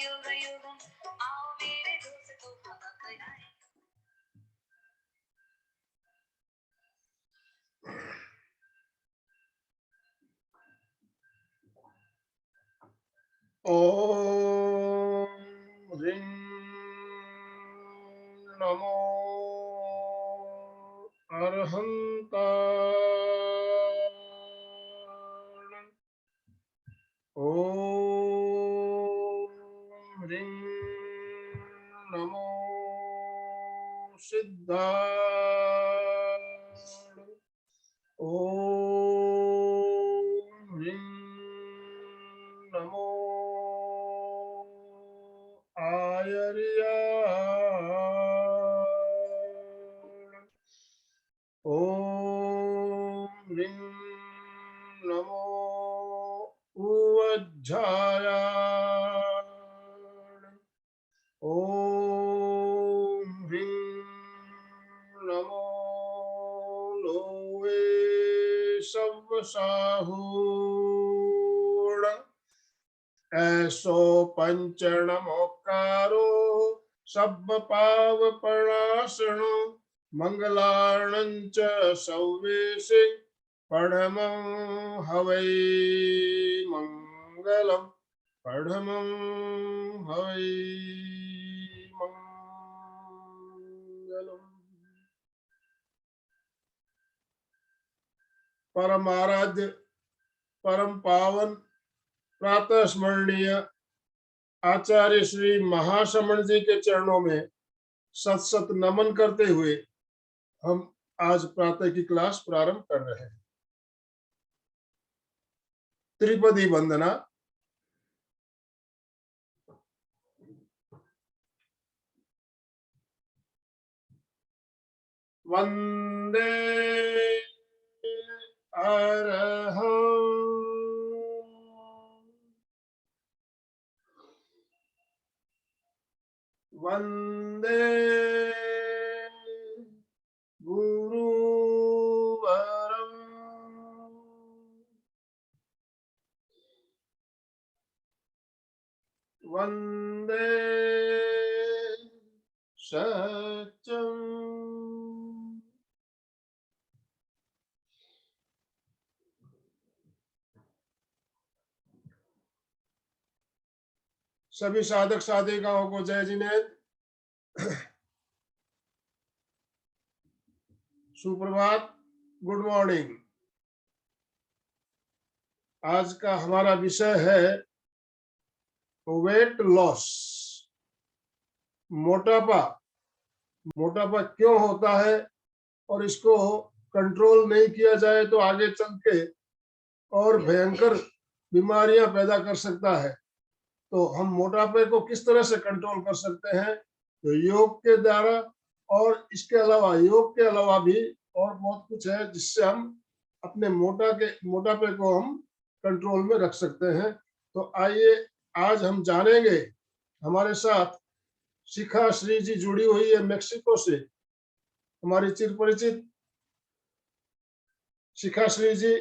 युग युग आओ मेरे दोस्तों हवा कराए। ओम ह्रीं नमो अरहंताण। ओम ह्रीं नमो सिद्धाण। ओम ह्रीं नमो आयर्याण। ओम ह्रीं नमो उवज्झायाण। ओम ह्रीं नमो लोवे सव्वसाहूण। ऐसो पंचणमोक्कारो सब्ब पावपणासनो मंगलार्णञ्च सौवेशे पढमं हवै मंगलम्। पढमं हवै मंगलम्। परम आराध्य परम पावन प्रातः स्मरणीय आचार्य श्री महाश्रमण जी के चरणों में सत सत नमन करते हुए हम आज प्रातः की क्लास प्रारंभ कर रहे हैं। त्रिपदी वंदना। वंदे अरहं वंदे गुरुवरं वंदे सत्यं। सभी साधक साधिकाओं को जय जिनेन्द्र। सुप्रभात, गुड मॉर्निंग। आज का हमारा विषय है वेट लॉस। मोटापा। मोटापा क्यों होता है और इसको कंट्रोल नहीं किया जाए तो आगे चल के और भयंकर बीमारियां पैदा कर सकता है। तो हम मोटापे को किस तरह से कंट्रोल कर सकते हैं? तो योग के द्वारा, और इसके अलावा योग के अलावा भी और बहुत कुछ है जिससे हम अपने मोटापे को हम कंट्रोल में रख सकते हैं। तो आइए आज हम जानेंगे। हमारे साथ शिखा श्री जी जुड़ी हुई है मेक्सिको से। हमारी चिर परिचित शिखा श्री जी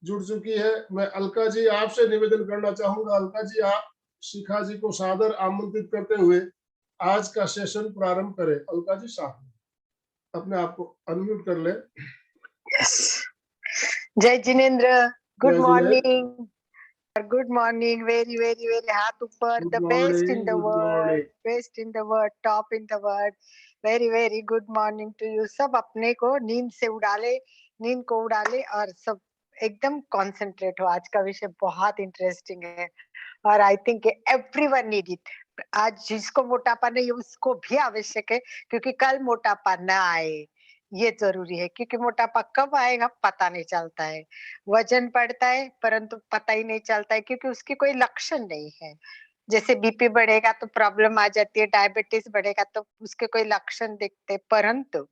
जुड़ चुकी है। मैं अलका जी आपसे निवेदन करना चाहूंगा, अलका जी आप शिखा जी को सादर आमंत्रित करते हुए आज का सेशन प्रारंभ करें। अलका जी साथ में अपने आप को अनम्यूट कर ले। जय जिनेन्द्र। गुड जय morning. Good morning. Very very very हाथ ऊपर। The best in the world, best in the world, top in the world. Very very good morning to you. सब अपने को नींद से उड़ाले, नींद को उड़ाले और सब एकदम कॉन्सेंट्रेट हो। आज का विषय बहुत इंटरेस्टिंग है और I think everyone need it. आज जिसको मोटापा नहीं उसको भी आवश्यक है, क्योंकि कल मोटापा ना आए ये जरूरी है। क्योंकि मोटापा कब आएगा पता नहीं चलता है। वजन बढ़ता है परंतु पता ही नहीं चलता है, क्योंकि उसकी कोई लक्षण नहीं है। जैसे बीपी बढ़ेगा तो प्रॉब्लम आ जाती है, डायबिटीज बढ़ेगा तो उसके कोई लक्षण दिखते, परंतु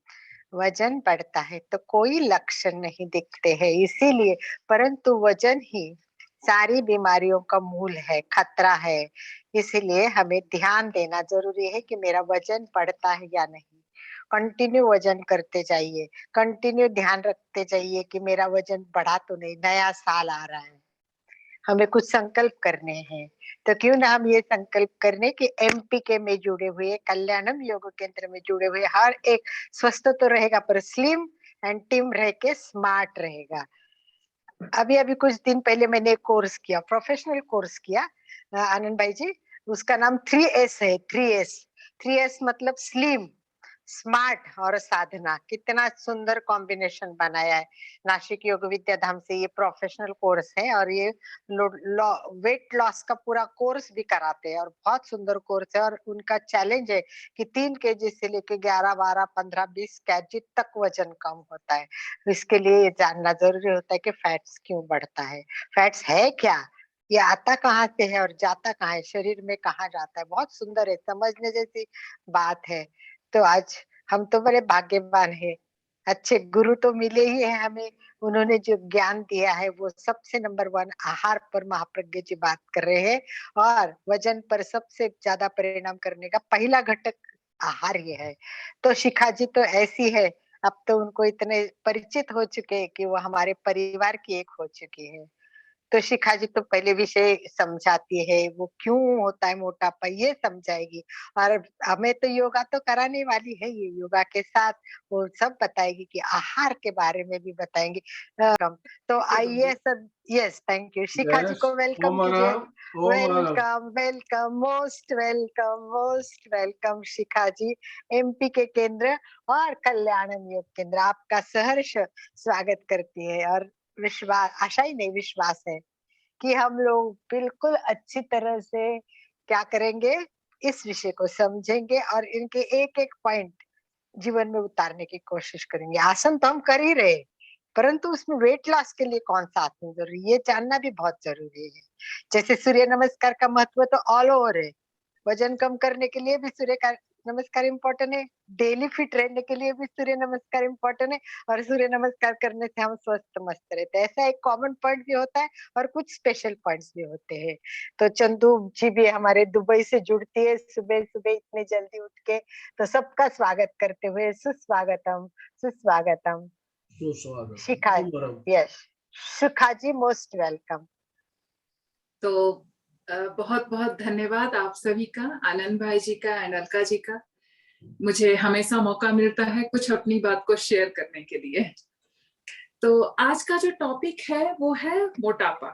वजन बढ़ता है तो कोई लक्षण नहीं दिखते हैं। इसीलिए परंतु वजन ही सारी बीमारियों का मूल है, खतरा है। इसीलिए हमें ध्यान देना जरूरी है कि मेरा वजन बढ़ता है या नहीं। कंटिन्यू वजन करते जाइए, कंटिन्यू ध्यान रखते जाइए कि मेरा वजन बढ़ा तो नहीं। नया साल आ रहा है, हमें कुछ संकल्प करने हैं। तो क्यों ना हम ये संकल्प करने कि एमपीके में जुड़े हुए, कल्याणम योग केंद्र में जुड़े हुए हर एक स्वस्थ तो रहेगा पर स्लिम एंड टीम रह के स्मार्ट रहेगा। अभी अभी कुछ दिन पहले मैंने एक कोर्स किया, प्रोफेशनल कोर्स किया आनंद भाई जी। उसका नाम 3S है। 3S मतलब स्लिम, स्मार्ट और साधना। कितना सुंदर कॉम्बिनेशन बनाया है। नासिक योग विद्या धाम से ये प्रोफेशनल कोर्स है और ये वेट लॉस का पूरा कोर्स भी कराते हैं और बहुत सुंदर कोर्स है। और उनका चैलेंज है कि 3 केजी से लेके 11, 12, 15, 20 केजी तक वजन कम होता है। इसके लिए ये जानना जरूरी होता है कि फैट्स क्यों बढ़ता है, फैट्स है क्या, ये आता कहाँ से है और जाता कहाँ है, शरीर में कहाँ जाता है। बहुत सुंदर है, समझने जैसी बात है। तो आज हम तो बड़े भाग्यवान हैं, अच्छे गुरु तो मिले ही हैं हमें। उन्होंने जो ज्ञान दिया है वो सबसे नंबर 1 आहार पर महाप्रज्ञ जी बात कर रहे हैं और वजन पर सबसे ज्यादा परिणाम करने का पहला घटक आहार ही है। तो शिखा जी तो ऐसी है, अब तो उनको इतने परिचित हो चुके हैं कि वो हमारे परिवार की एक हो चुकी है। तो शिखा जी तो पहले विषय समझाती है, वो क्यों होता है मोटापा ये समझाएगी। और हमें तो योगा तो कराने वाली है, ये योगा के साथ वो सब बताएगी कि आहार के बारे में भी बताएंगी। तो आइए सब, yes thank you Shikha ji yes, को वेलकम ओम कीजिए। आराम, ओम आराम। Welcome welcome, most welcome, most welcome Shikha ji. MP के केंद्र और कल्याणम योग केंद्र आपका सहर्ष स्वागत करती है। और विश्वास, आशा ही नहीं विश्वास है कि हम लोग बिल्कुल अच्छी तरह से क्या करेंगे, इस विषय को समझेंगे और इनके एक एक पॉइंट जीवन में उतारने की कोशिश करेंगे। आसन तो हम कर ही रहे, परंतु उसमें वेट लॉस के लिए कौन सा आसन जरूरी, ये जानना भी बहुत जरूरी है। जैसे सूर्य नमस्कार का महत्व तो ऑल ओवर है, वजन कम करने के लिए भी सूर्य का नमस्कार इम्पोर्टेंट है, डेली फिट रहने के लिए भी सूर्य नमस्कार इम्पोर्टेंट है और सूर्य नमस्कार करने से हम स्वस्थ मस्त रहते हैं। ऐसा एक कॉमन पॉइंट भी होता है और कुछ स्पेशल पॉइंट्स भी होते हैं। तो चंदू जी भी हमारे दुबई से जुड़ती है सुबह सुबह इतने जल्दी उठ के। तो सबका स्वागत करते हुए सुस्वागतम, सुस्वागतम सुस्वागत, शिखा। ओम आराम। यस शिखा जी, मोस्ट वेलकम। तो बहुत बहुत धन्यवाद आप सभी का, आनंद भाई जी का एंड अलका जी का। मुझे हमेशा मौका मिलता है कुछ अपनी बात को शेयर करने के लिए। तो आज का जो टॉपिक है वो है मोटापा,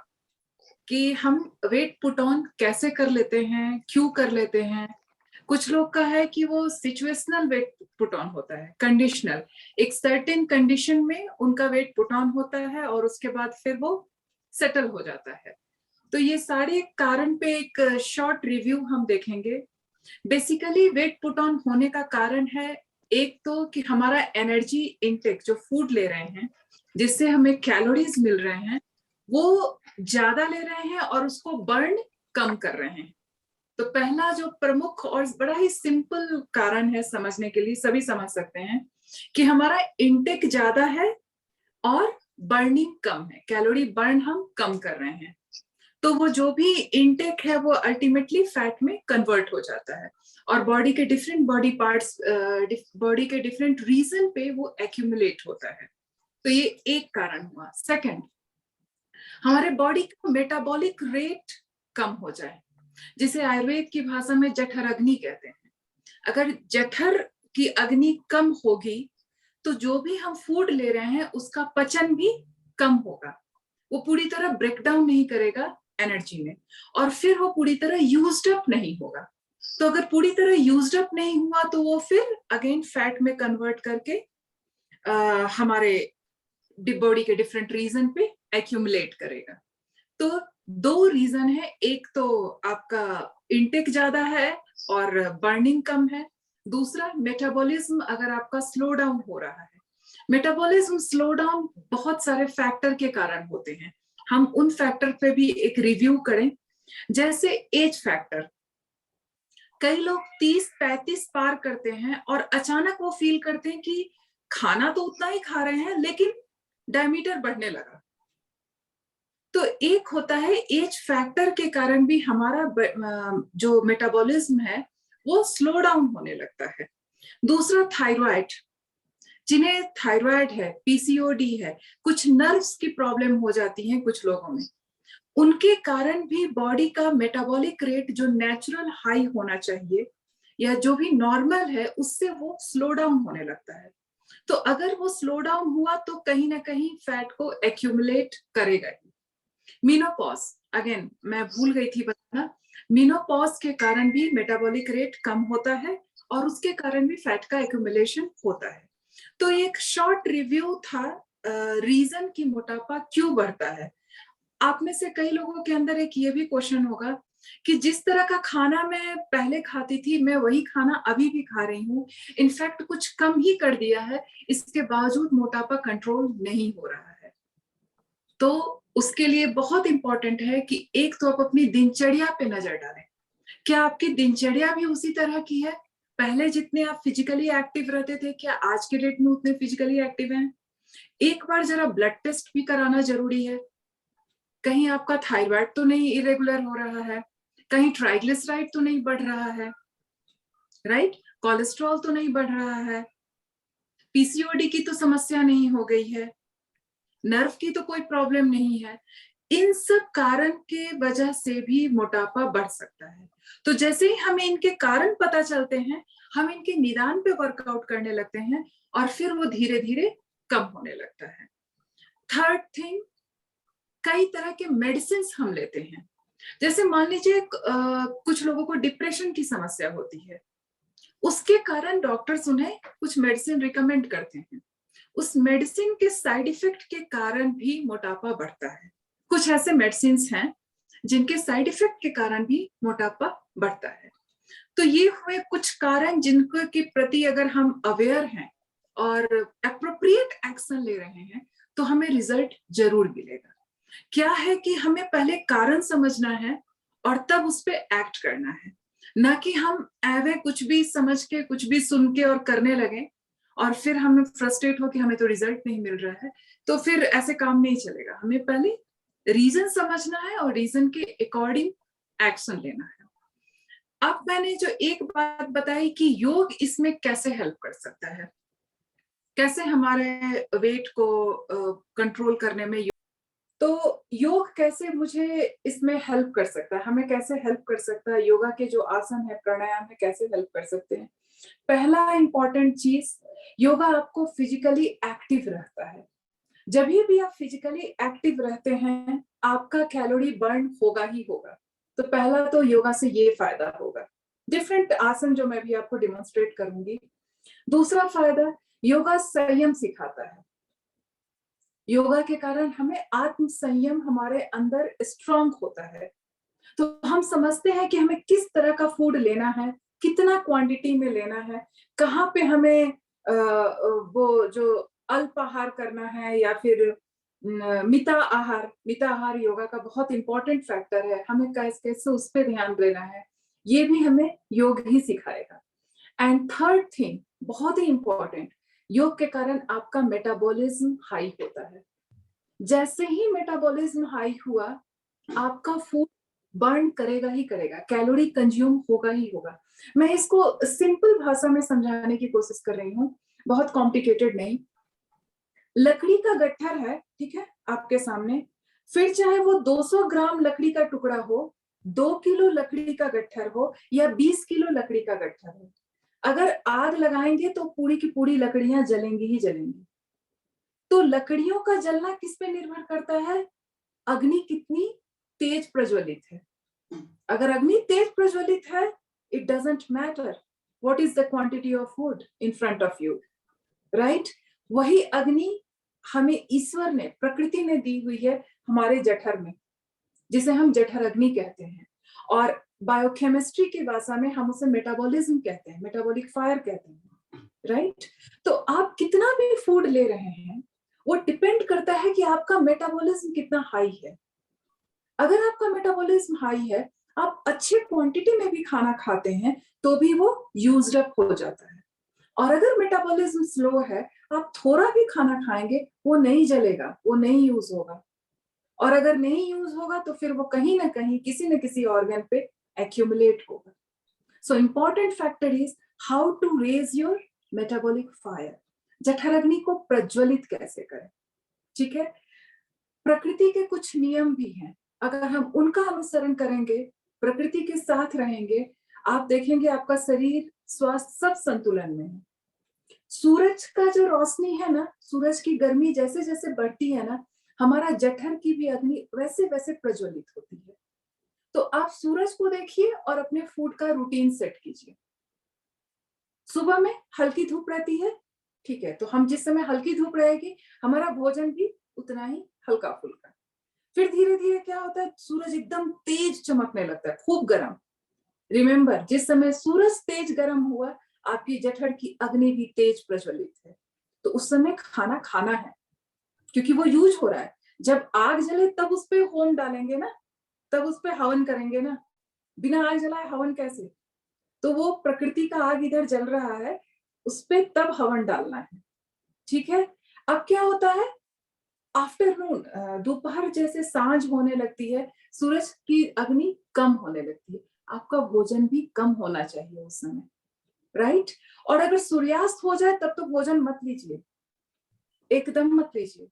कि हम वेट पुट ऑन कैसे कर लेते हैं, क्यों कर लेते हैं। कुछ लोग का है कि वो सिचुएशनल वेट पुट ऑन होता है, कंडीशनल, एक सर्टेन कंडीशन में उनका वेट पुट ऑन होता है और उसके बाद फिर वो सेटल हो जाता है। तो ये सारे कारण पे एक शॉर्ट रिव्यू हम देखेंगे। बेसिकली वेट पुट ऑन होने का कारण है एक तो कि हमारा एनर्जी इनटेक, जो फूड ले रहे हैं जिससे हमें कैलोरीज मिल रहे हैं, वो ज्यादा ले रहे हैं और उसको बर्न कम कर रहे हैं। तो पहला जो प्रमुख और बड़ा ही सिंपल कारण है समझने के लिए, सभी समझ सकते हैं कि हमारा इनटेक ज्यादा है और बर्निंग कम है, कैलोरी बर्न हम कम कर रहे हैं। तो वो जो भी इनटेक है वो अल्टीमेटली फैट में कन्वर्ट हो जाता है और बॉडी के डिफरेंट बॉडी पार्ट्स, बॉडी के डिफरेंट रीजन पे वो एक्यूमुलेट होता है। तो ये एक कारण हुआ। सेकंड, हमारे बॉडी का मेटाबॉलिक रेट कम हो जाए, जिसे आयुर्वेद की भाषा में जठर अग्नि कहते हैं। अगर जठर की अग्नि कम होगी तो जो भी हम फूड ले रहे हैं उसका पचन भी कम होगा, वो पूरी तरह ब्रेक डाउन नहीं करेगा एनर्जी में और फिर वो पूरी तरह यूज्ड अप नहीं होगा। तो अगर पूरी तरह यूज्ड अप नहीं हुआ तो वो फिर अगेन फैट में कन्वर्ट करके हमारे बॉडी के डिफरेंट रीजन पे एक्यूमुलेट करेगा। तो दो रीजन है, एक तो आपका इनटेक ज्यादा है और बर्निंग कम है, दूसरा मेटाबॉलिज्म अगर आपका स्लो डाउन हो रहा है। मेटाबॉलिज्म स्लो डाउन बहुत सारे फैक्टर के कारण होते हैं, हम उन फैक्टर पे भी एक रिव्यू करें। जैसे एज फैक्टर, कई लोग 30-35 पार करते हैं और अचानक वो फील करते हैं कि खाना तो उतना ही खा रहे हैं लेकिन डायमीटर बढ़ने लगा। तो एक होता है एज फैक्टर के कारण भी हमारा जो मेटाबॉलिज्म है वो स्लो डाउन होने लगता है। दूसरा थायराइड, जिन्हें थायराइड है, पीसीओडी है, कुछ नर्व्स की प्रॉब्लम हो जाती है कुछ लोगों में, उनके कारण भी बॉडी का मेटाबॉलिक रेट जो नेचुरल हाई होना चाहिए या जो भी नॉर्मल है उससे वो स्लो डाउन होने लगता है। तो अगर वो स्लो डाउन हुआ तो कहीं ना कहीं फैट को एक्यूमुलेट करेगा ही। मेनोपॉज, अगेन मैं भूल गई थी बताना, मेनोपॉज के कारण भी मेटाबॉलिक रेट कम होता है और उसके कारण भी फैट का एक्यूमुलेशन होता है। तो एक शॉर्ट रिव्यू था रीजन कि मोटापा क्यों बढ़ता है। आप में से कई लोगों के अंदर एक ये भी क्वेश्चन होगा कि जिस तरह का खाना मैं पहले खाती थी मैं वही खाना अभी भी खा रही हूँ, इनफैक्ट कुछ कम ही कर दिया है, इसके बावजूद मोटापा कंट्रोल नहीं हो रहा है। तो उसके लिए बहुत इंपॉर्टेंट है कि एक तो आप अपनी दिनचर्या पे नजर डालें। क्या आपकी दिनचर्या भी उसी तरह की है? पहले जितने आप फिजिकली एक्टिव रहते थे क्या आज के डेट में उतने फिजिकली एक्टिव हैं? एक बार जरा ब्लड टेस्ट भी कराना जरूरी है। कहीं आपका थायराइड तो नहीं इरेगुलर हो रहा है, कहीं ट्राइग्लिसराइड तो नहीं बढ़ रहा है, राइट? कोलेस्ट्रॉल तो नहीं बढ़ रहा है, पीसीओडी की तो समस्या नहीं हो गई है, नर्व की तो कोई प्रॉब्लम नहीं है। इन सब कारण के वजह से भी मोटापा बढ़ सकता है। तो जैसे ही हमें इनके कारण पता चलते हैं हम इनके निदान पे वर्कआउट करने लगते हैं और फिर वो धीरे धीरे कम होने लगता है। थर्ड थिंग, कई तरह के मेडिसिन हम लेते हैं। जैसे मान लीजिए कुछ लोगों को डिप्रेशन की समस्या होती है, उसके कारण डॉक्टर्स उन्हें कुछ मेडिसिन रिकमेंड करते हैं। उस मेडिसिन के साइड इफेक्ट के कारण भी मोटापा बढ़ता है। कुछ ऐसे मेडिसिन हैं जिनके साइड इफेक्ट के कारण भी मोटापा बढ़ता है। तो ये हुए कुछ कारण जिनको के प्रति अगर हम अवेयर हैं और एप्रोप्रिएट एक्शन ले रहे हैं तो हमें रिजल्ट जरूर मिलेगा। क्या है कि हमें पहले कारण समझना है और तब उस पर एक्ट करना है, ना कि हम एवे कुछ भी समझ के कुछ भी सुन के और करने लगे और फिर हमें फ्रस्ट्रेट हो कि हमें तो रिजल्ट नहीं मिल रहा है। तो फिर ऐसे काम नहीं चलेगा। हमें पहले रीजन समझना है और रीजन के अकॉर्डिंग एक्शन लेना है। अब मैंने जो एक बात बताई कि योग इसमें कैसे हेल्प कर सकता है, कैसे हमारे वेट को कंट्रोल करने में, तो योग कैसे मुझे इसमें हेल्प कर सकता है, हमें कैसे हेल्प कर सकता है, योगा के जो आसन है प्राणायाम है कैसे हेल्प कर सकते हैं। पहला इंपॉर्टेंट चीज, योगा आपको फिजिकली एक्टिव रहता है। जब भी आप फिजिकली एक्टिव रहते हैं आपका कैलोरी बर्न होगा ही होगा। तो पहला तो योगा से ये फायदा होगा, डिफरेंट आसन जो मैं भी आपको डिमोन्स्ट्रेट करूंगी। दूसरा फायदा, योगा संयम सिखाता है। योगा के कारण हमें आत्म संयम हमारे अंदर स्ट्रांग होता है। तो हम समझते हैं कि हमें किस तरह का फूड लेना है, कितना क्वांटिटी में लेना है, कहाँ पे हमें वो जो अल्प आहार करना है या फिर मिता आहार। मिता आहार योगा का बहुत इंपॉर्टेंट फैक्टर है, हमें कैसे कैसे उस पर ध्यान देना है, ये भी हमें योग ही सिखाएगा। एंड थर्ड थिंग, बहुत ही इंपॉर्टेंट, योग के कारण आपका मेटाबॉलिज्म हाई होता है। जैसे ही मेटाबॉलिज्म हाई हुआ आपका फूड बर्न करेगा ही करेगा, कैलोरी कंज्यूम होगा ही होगा। मैं इसको सिंपल भाषा में समझाने की कोशिश कर रही हूँ, बहुत कॉम्प्लिकेटेड नहीं। लकड़ी का गट्ठर है, ठीक है, आपके सामने, फिर चाहे वो 200 ग्राम लकड़ी का टुकड़ा हो, 2 किलो लकड़ी का गट्ठर हो या 20 किलो लकड़ी का गट्ठर हो, अगर आग लगाएंगे तो पूरी की पूरी लकड़ियां जलेंगी ही जलेंगी। तो लकड़ियों का जलना किस पे निर्भर करता है? अग्नि कितनी तेज प्रज्वलित है। अगर अग्नि तेज प्रज्वलित है, it doesn't matter what is the quantity of food in front of you, right? वही अग्नि हमें ईश्वर ने, प्रकृति ने दी हुई है हमारे जठर में, जिसे हम जठर अग्नि कहते हैं। और बायोकेमिस्ट्री की भाषा में हम उसे मेटाबॉलिज्म कहते हैं, मेटाबॉलिक फायर कहते हैं, राइट? तो आप कितना भी फूड ले रहे हैं वो डिपेंड करता है कि आपका मेटाबॉलिज्म कितना हाई है। अगर आपका मेटाबॉलिज्म हाई है, आप अच्छी क्वांटिटी में भी खाना खाते हैं तो भी वो यूज्ड अप हो जाता है। और अगर मेटाबॉलिज्म स्लो है, आप थोड़ा भी खाना खाएंगे वो नहीं जलेगा, वो नहीं यूज होगा। और अगर नहीं यूज होगा तो फिर वो कहीं ना कहीं किसी न किसी ऑर्गन पे एक्यूमुलेट होगा। So important factor is how to raise your metabolic fire. जठर अग्नि को प्रज्वलित कैसे करें, ठीक है? प्रकृति के कुछ नियम भी हैं। अगर हम उनका अनुसरण करेंगे, प्रकृति के साथ रहेंगे, आप देखेंगे आपका शरीर, स्वास्थ्य सब संतुलन में है। सूरज का जो रोशनी है ना, सूरज की गर्मी जैसे जैसे बढ़ती है ना, हमारा जठर की भी अग्नि वैसे वैसे प्रज्वलित होती है। तो आप सूरज को देखिए और अपने फूड का रूटीन सेट कीजिए। सुबह में हल्की धूप रहती है, ठीक है, तो हम जिस समय हल्की धूप रहेगी, हमारा भोजन भी उतना ही हल्का फुल्का। फिर धीरे धीरे क्या होता है, सूरज एकदम तेज चमकने लगता है, खूब गर्म। रिमेम्बर, जिस समय सूरज तेज गर्म हुआ, आपकी जठर की अग्नि भी तेज प्रज्वलित है, तो उस समय खाना खाना है, क्योंकि वो यूज हो रहा है। जब आग जले तब उस पे होम डालेंगे ना, तब उस पे हवन करेंगे ना, बिना आग जलाए हवन कैसे? तो वो प्रकृति का आग इधर जल रहा है, उस पे तब हवन डालना है, ठीक है। अब क्या होता है, आफ्टरनून, दोपहर जैसे सांझ होने लगती है, सूरज की अग्नि कम होने लगती है, आपका भोजन भी कम होना चाहिए उस समय, राइट। और अगर सूर्यास्त हो जाए तब तो भोजन मत लीजिए, एकदम मत लीजिए।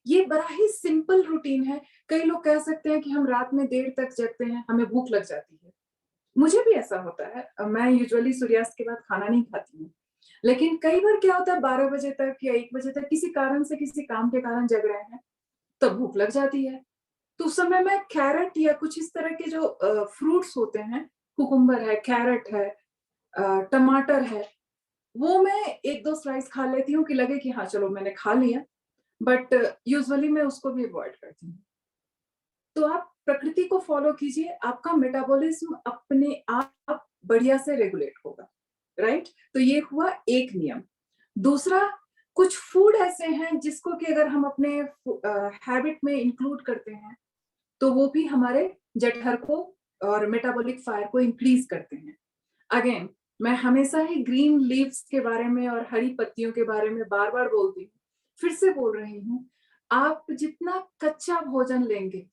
ये बड़ा ही सिंपल रूटीन है। कई लोग कह सकते हैं कि हम रात में देर तक जगते हैं, हमें भूख लग जाती है। मुझे भी ऐसा होता है, मैं यूजुअली सूर्यास्त के बाद खाना नहीं खाती हूँ, लेकिन कई बार क्या होता है 12 बजे तक या 1 बजे तक किसी कारण से, किसी काम के कारण जग रहे हैं, तब भूख लग जाती है। तो उस समय मैं कैरेट या कुछ इस तरह के जो फ्रूट्स होते हैं, कुकुम्बर है, कैरेट है, टमाटर है, वो मैं 1-2 स्लाइस खा लेती हूँ कि लगे कि हाँ चलो मैंने खा लिया, बट यूजुअली मैं उसको भी अवॉइड करती हूँ। तो आप प्रकृति को फॉलो कीजिए, आपका मेटाबॉलिज्म अपने आप बढ़िया से रेगुलेट होगा, राइट। तो ये हुआ एक नियम। दूसरा, कुछ फूड ऐसे हैं जिसको कि अगर हम अपने हैबिट में इंक्लूड करते हैं, तो वो भी हमारे जठर को और मेटाबॉलिक फायर को इंक्रीज करते हैं। अगेन, मैं हमेशा ही ग्रीन लीव्स के बारे में और हरी पत्तियों के बारे में बार बार बोलती हूँ, फिर से बोल रही हूँ, आप जितना कच्चा भोजन लेंगे,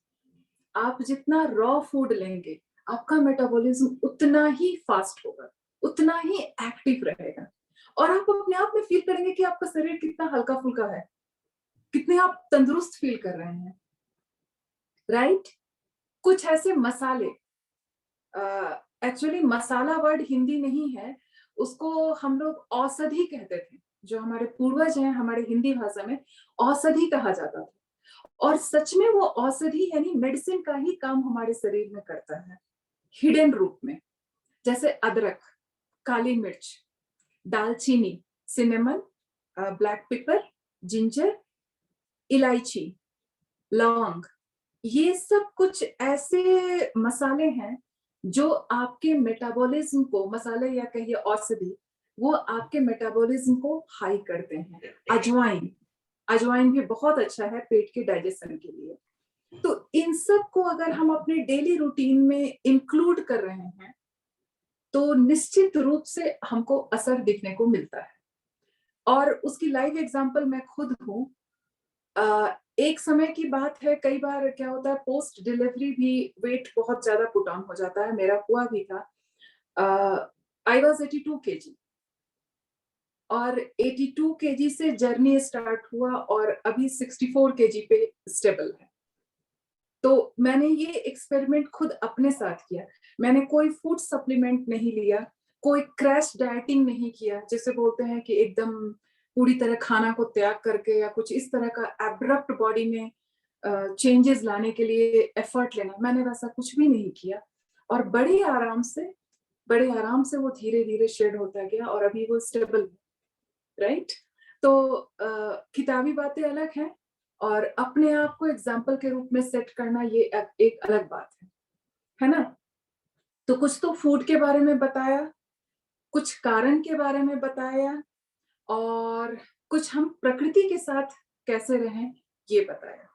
आप जितना रॉ फूड लेंगे, आपका मेटाबॉलिज्म उतना ही फास्ट होगा, उतना ही एक्टिव रहेगा, और आप अपने आप में फील करेंगे कि आपका शरीर कितना हल्का फुल्का है, कितने आप तंदुरुस्त फील कर रहे हैं, राइट। कुछ ऐसे मसाले, एक्चुअली मसाला वर्ड हिंदी नहीं है, उसको हम लोग औषधि कहते थे, जो हमारे पूर्वज हैं, हमारे हिंदी भाषा में औषधि कहा जाता था, और सच में वो औषधि यानी मेडिसिन का ही काम हमारे शरीर में करता है, हिडन रूप में। जैसे अदरक, काली मिर्च, दालचीनी, सिनेमन, ब्लैक पेपर, जिंजर, इलायची, लौंग, ये सब कुछ ऐसे मसाले हैं जो आपके मेटाबॉलिज्म को, मसाले या कहिए औषधि, वो आपके मेटाबॉलिज्म को हाई करते हैं। अजवाइन, अजवाइन भी बहुत अच्छा है पेट के डाइजेशन के लिए। तो इन सब को अगर हम अपने डेली रूटीन में इंक्लूड कर रहे हैं, तो निश्चित रूप से हमको असर दिखने को मिलता है। और उसकी लाइव एग्जांपल मैं खुद हूँ। एक समय की बात है, कई बार क्या होता है पोस्ट डिलीवरी भी वेट बहुत ज्यादा पुट ऑन हो जाता है, मेरा हुआ भी था। आई वॉज 82 kg, और 82 kg से जर्नी स्टार्ट हुआ और अभी 64 kg पे स्टेबल है। तो मैंने ये एक्सपेरिमेंट खुद अपने साथ किया। मैंने कोई फूड सप्लीमेंट नहीं लिया, कोई क्रैश डाइटिंग नहीं किया, जैसे बोलते हैं कि एकदम पूरी तरह खाना को त्याग करके या कुछ इस तरह का एब्रप्ट बॉडी में चेंजेस लाने के लिए एफर्ट लेना, मैंने वैसा कुछ भी नहीं किया। और बड़े आराम से वो धीरे धीरे शेड होता गया और अभी वो स्टेबल है, राइट। तो किताबी बातें अलग हैं और अपने आप को एग्जाम्पल के रूप में सेट करना ये एक अलग बात है ना। तो कुछ तो फूड के बारे में बताया, कुछ कारण के बारे में बताया, और कुछ हम प्रकृति के साथ कैसे रहें ये बताया।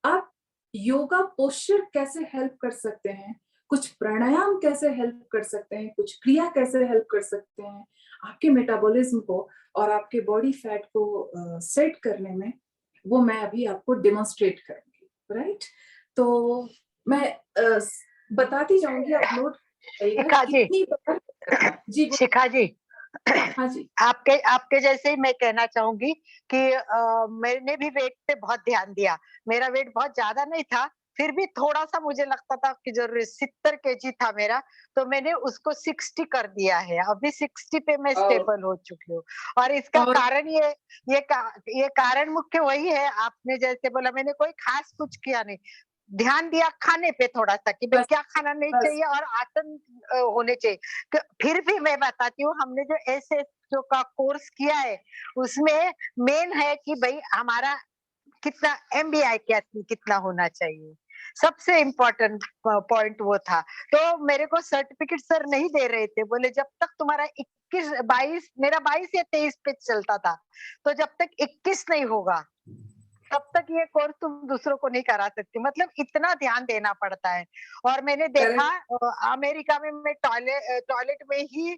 आप योगा पोस्चर कैसे हेल्प कर सकते हैं, कुछ प्राणायाम कैसे हेल्प कर सकते हैं, कुछ क्रिया कैसे हेल्प कर सकते हैं आपके मेटाबॉलिज्म को और आपके बॉडी फैट को सेट करने में, वो मैं अभी आपको डेमोन्स्ट्रेट करूंगी, राइट। तो मैं बताती जाऊंगी, आप नोट शिखा जी, जी शिखा जी, हाँ जी, आपके जैसे ही मैं कहना चाहूंगी कि मैंने भी वेट पे बहुत ध्यान दिया। मेरा वेट बहुत ज्यादा नहीं था, फिर भी थोड़ा सा मुझे लगता था कि जो 70 केजी था मेरा, तो मैंने उसको 60 कर दिया है। अभी 60 पे मैं और स्टेबल हो चुकी हूँ। और इसका और कारण ये कारण मुख्य वही है, आपने जैसे बोला, मैंने कोई खास कुछ किया नहीं। ध्यान दिया खाने पे थोड़ा सा कि भाई बस क्या खाना नहीं बस चाहिए और आसन होने चाहिए। फिर भी मैं बताती हूँ, हमने जो एसएस जो का कोर्स किया है, उसमें मेन है कि भाई हमारा कितना एमबीआई कितना होना चाहिए। सबसे इम्पोर्टेंट पॉइंट वो था। तो मेरे को सर्टिफिकेट सर नहीं दे रहे थे, बोले जब तक तुम्हारा 21-22, मेरा 22 या 23 पे चलता था, तो जब तक 21 नहीं होगा तब तक ये कोर्स तुम दूसरों को नहीं करा सकती। मतलब इतना ध्यान देना पड़ता है। और मैंने देखा करेक्ट। अमेरिका में मैं टॉयलेट में ही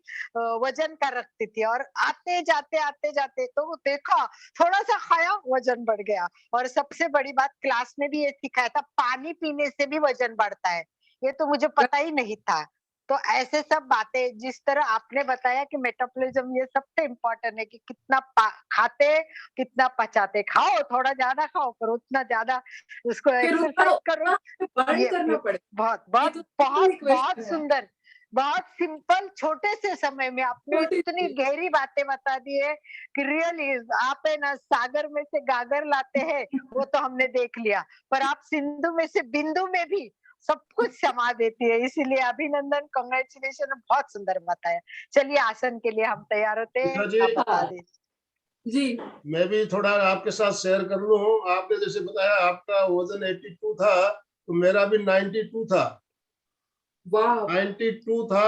वजन कर रखती थी, और आते जाते तो देखा थोड़ा सा खाया वजन बढ़ गया। और सबसे बड़ी बात, क्लास में भी ये सिखाया था, पानी पीने से भी वजन बढ़ता है। ये तो मुझे पता ही नहीं था। तो ऐसे सब बातें, जिस तरह आपने बताया कि मेटाबॉलिज्म, ये सबसे इम्पोर्टेंट है कि कितना खाते, कितना पचाते। खाओ, थोड़ा ज्यादा खाओ, पर उतना ज्यादा उसको फिर उतना एक्सरसाइज करो। उतना बर्न करना ये पड़ेगा। बहुत ये बहुत तो सिंपल बहुत इक्वेशन बहुत है। सुंदर, बहुत सिंपल, छोटे से समय में आपने छोटी इतनी सी गहरी बातें बता दी है कि रियली आप है ना, सागर में से गागर लाते हैं वो तो हमने देख लिया, पर आप सिंधु में से बिंदु में भी सब कुछ समा देती है। इसीलिए अभिनंदन, कांग्रेचुलेशन, बहुत सुंदर बताया। चलिए आसन के लिए हम तैयार होते हैं, गीता जी, आप बता हाँ दीजिए। जी। मैं भी थोड़ा आपके साथ शेयर कर लूं। आपने जैसे बताया आपका वजन 82 था, तो मेरा भी 92 था। वाह 92 था।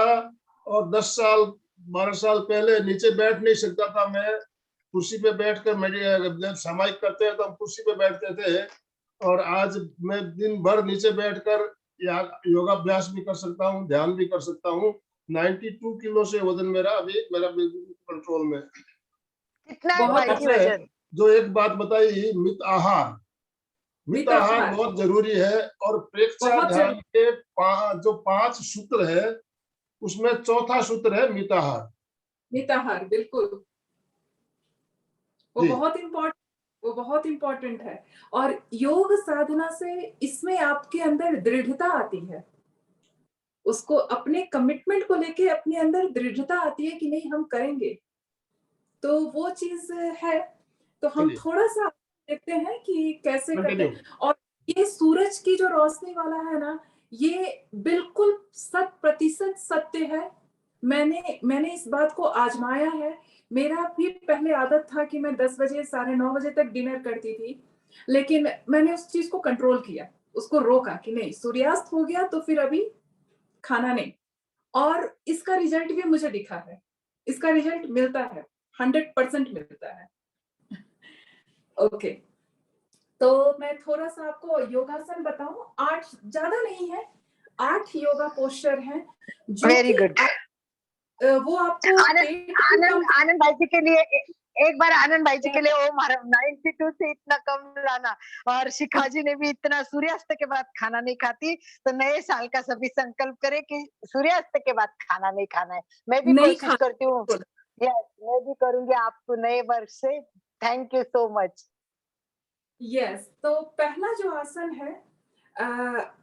और 12 साल पहले नीचे बैठ नहीं सकता था मैं। कुर्सी पे बैठकर जब सामायिक करते हैं तो हम कुर्सी पे बैठते थे। और आज मैं दिन भर नीचे बैठकर योगाभ्यास भी कर सकता हूँ, ध्यान भी कर सकता हूँ। 92 किलो से वजन मेरा अभी, मेरा बिल्कुल कंट्रोल में। कितना है और बहुत भाई जी अच्छा। आपने वजन? जो एक बात बताई, मित आहार, मित आहार मिताहार बहुत जरूरी है। और प्रेक्षा बहुत ध्यान जरूरी। के जो 5 सूत्र है, उसमें चौथा सूत्र है मिताहार। मिताहार बिल्कुल, वो जी। बहुत इम्पोर्टेंट, वो बहुत इम्पोर्टेंट है। और योग साधना से इसमें आपके अंदर दृढ़ता आती है, उसको अपने कमिटमेंट को लेके अपने अंदर दृढ़ता आती है कि नहीं हम करेंगे, तो वो चीज है। तो हम चलिए थोड़ा सा देखते हैं कि कैसे करते कंटिन्यू। हैं। और ये सूरज की जो रोशनी वाला है ना, ये बिल्कुल 100% सत्य है। मैंने इस बात को आजमाया है। मेरा भी पहले आदत था कि मैं 10 बजे 9:30 बजे तक डिनर करती थी, लेकिन मैंने उस चीज को कंट्रोल किया, उसको रोका कि नहीं, सूर्यास्त हो गया तो फिर अभी खाना नहीं। और इसका रिजल्ट भी मुझे दिखा है, इसका रिजल्ट मिलता है, 100% मिलता है। ओके, तो मैं थोड़ा सा आपको योगासन बताऊं। 8 ज्यादा नहीं है, 8 योगा पोस्चर हैं जो वेरी कि गुड। वो आपको आनंद पेट को आनंद कम। आनंद भाई जी के लिए एक बार आनंद भाई जी के लिए, ओ महाराज 92 से इतना कम लाना। और शिखा जी ने भी इतना, सूर्यास्त के बाद खाना नहीं खाती, तो नए साल का सभी संकल्प करे कि सूर्यास्त के बाद खाना नहीं खाना है। मैं भी नहीं कोशिश करती हूँ। खाना। यस, मैं भी करूंगी आपको नए वर्ष से। Thank you so much. Yes, तो पहला जो आसन है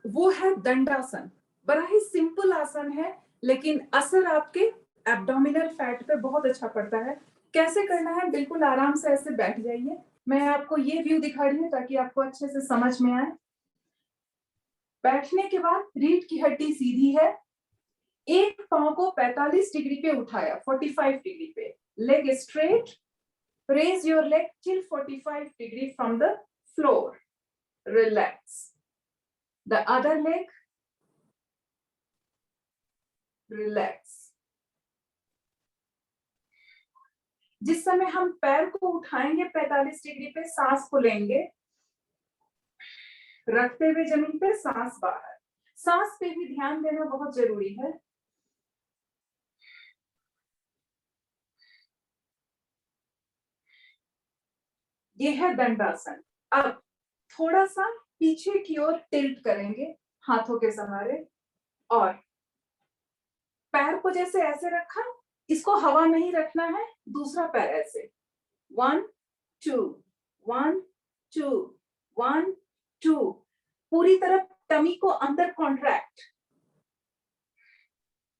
वो है दंडासन। बड़ा ही सिंपल आसन है, लेकिन असर आपके एब्डोमिनल फैट पे बहुत अच्छा पड़ता है। कैसे करना है, बिल्कुल आराम से ऐसे बैठ जाइए। मैं आपको ये व्यू दिखा रही हूँ ताकि आपको अच्छे से समझ में आए। बैठने के बाद रीढ़ की हड्डी सीधी है, एक पांव को 45 डिग्री पे उठाया, 45 डिग्री पे, leg straight, raise your leg till 45 degree from the floor, relax, the other leg, relax। जिस समय हम पैर को उठाएंगे 45 डिग्री पे, सांस को लेंगे, रखते हुए जमीन पे, सांस बाहर। सांस पे भी ध्यान देना बहुत जरूरी है। ये है दंडासन। अब थोड़ा सा पीछे की ओर टिल्ट करेंगे हाथों के सहारे, और पैर को जैसे ऐसे रखा, इसको हवा नहीं रखना है, दूसरा पैर ऐसे 1 2 1 2 1 2, पूरी तरह टमी को अंदर कॉन्ट्रैक्ट,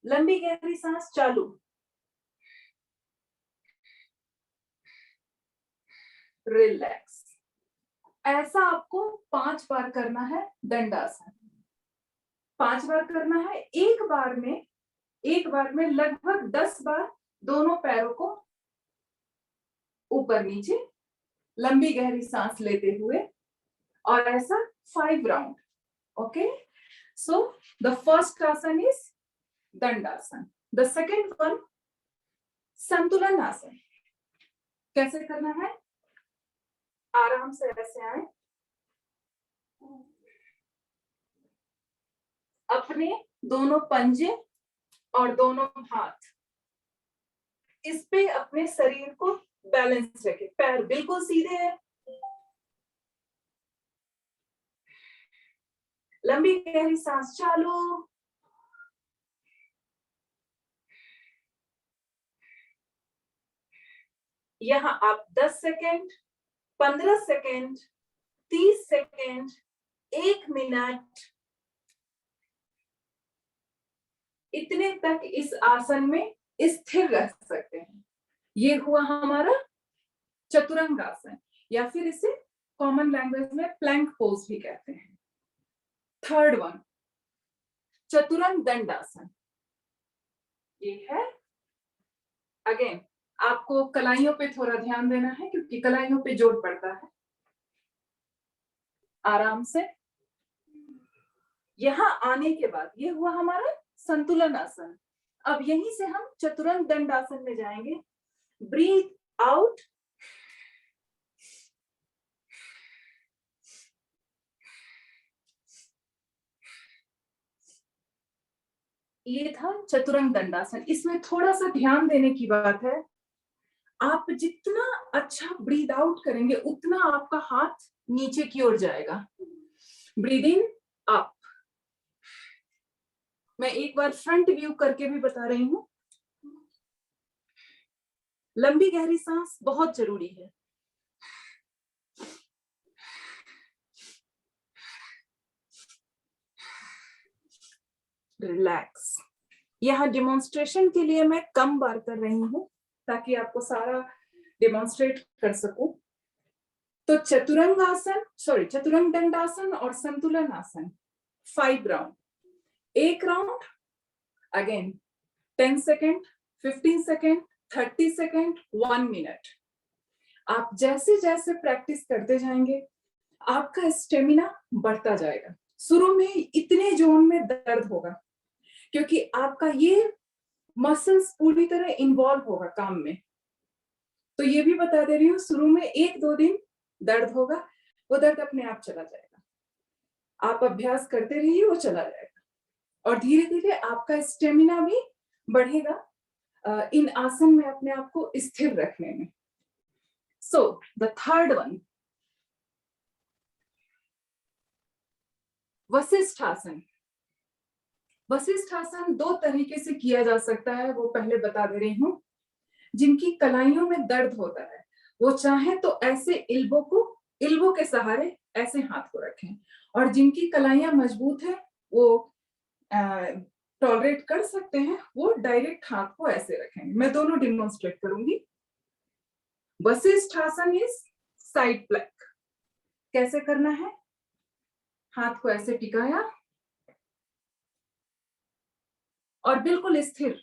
लंबी गहरी सांस चालू, रिलैक्स। ऐसा आपको 5 बार करना है दंडासन। 5 बार करना है। एक बार में लगभग 10 बार दोनों पैरों को ऊपर नीचे लंबी गहरी सांस लेते हुए, और ऐसा 5 round. Okay, so the first asan is Dandasan, the second one Santulan asan. कैसे करना है? आराम से ऐसे आए, अपने दोनों पंजे और दोनों हाथ इस पे अपने शरीर को बैलेंस रखें, पैर बिल्कुल सीधे हैं, लंबी गहरी सांस चालू, यहां आप 10 सेकेंड, 15 सेकेंड, 30 सेकेंड, 1 मिनट, इतने तक इस आसन में स्थिर रह सकते हैं। ये हुआ हमारा चतुरंग आसन, या फिर इसे कॉमन लैंग्वेज में प्लैंक पोज भी कहते हैं। थर्ड वन चतुरंग दंडासन। ये है, अगेन आपको कलाइयों पे थोड़ा ध्यान देना है क्योंकि कलाइयों पे जोर पड़ता है। आराम से यहां आने के बाद ये हुआ हमारा संतुलन आसन। अब यहीं से हम चतुरंग दंडासन में जाएंगे। ब्रीथ आउट, ये था चतुरंग दंडासन। इसमें थोड़ा सा ध्यान देने की बात है, आप जितना अच्छा ब्रीद आउट करेंगे उतना आपका हाथ नीचे की ओर जाएगा। Breathe in up. मैं एक बार फ्रंट व्यू करके भी बता रही हूं। लंबी गहरी सांस बहुत जरूरी है। रिलैक्स। यहाँ डेमोन्स्ट्रेशन के लिए मैं कम बार कर रही हूँ ताकि आपको सारा डेमोन्स्ट्रेट कर सकूं। तो चतुरंग दंडासन और संतुलन आसन 5 राउंड। एक round again 10 second, 15 second, 30 second, 1 minute. आप जैसे जैसे प्रैक्टिस करते जाएंगे आपका स्टेमिना बढ़ता जाएगा। शुरू में इतने जोन में दर्द होगा क्योंकि आपका ये मसल्स पूरी तरह इन्वॉल्व होगा काम में। तो ये भी बता दे रही हूँ, शुरू में 1-2 दिन दर्द होगा, वो दर्द अपने आप चला जाएगा। आप अभ्यास करते रहिए, वो चला जाएगा और धीरे धीरे आपका स्टेमिना भी बढ़ेगा इन आसन में अपने आप को स्थिर रखने में। So the third one Vashishtha आसन। वशिष्ठ आसन 2 तरीके से किया जा सकता है, वो पहले बता दे रही हूँ। जिनकी कलाइयों में दर्द होता है वो चाहे तो ऐसे इल्बो के सहारे ऐसे हाथ को रखें, और जिनकी कलाइयां मजबूत है वो टॉलरेट कर सकते हैं, वो डायरेक्ट हाथ को ऐसे रखेंगे। मैं दोनों डिमोन्स्ट्रेट करूंगी। वशिष्ठ आसन इज साइड प्लैंक। कैसे करना है? हाथ को ऐसे टिकाया और बिल्कुल स्थिर,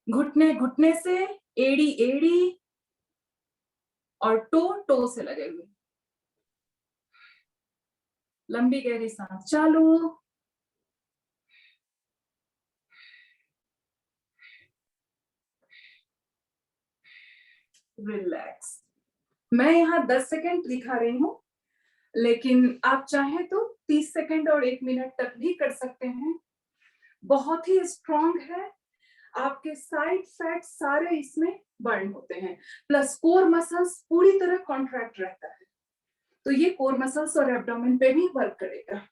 घुटने से एड़ी और टो से लगे हुए। लंबी गहरी सांस चालू, रिलैक्स। मैं यहाँ 10 सेकेंड दिखा रही हूँ, लेकिन आप चाहें तो 30 सेकेंड और 1 मिनट तक भी कर सकते हैं। बहुत ही स्ट्रॉन्ग है, आपके साइड फैट सारे इसमें बर्न होते हैं, प्लस कोर मसल्स पूरी तरह कॉन्ट्रैक्ट रहता है, तो ये कोर मसल्स और एब्डोमेन पे भी वर्क करेगा।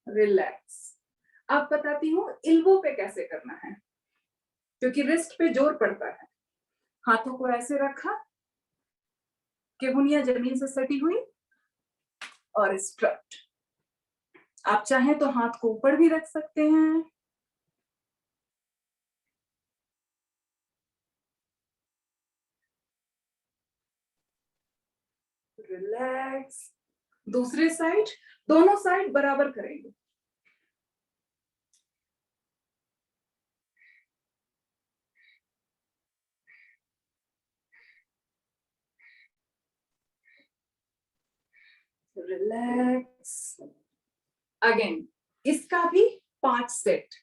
रिलैक्स। अब बताती हूँ इल्बो पे कैसे करना है, क्योंकि रिस्ट पे जोर पड़ता है। हाथों को ऐसे रखा, केहुनिया जमीन से सटी हुई और स्ट्रेट। आप चाहें तो हाथ को ऊपर भी रख सकते हैं। रिलैक्स। दूसरे साइड, दोनों साइड बराबर करेंगे। रिलैक्स। अगेन इसका भी 5 set,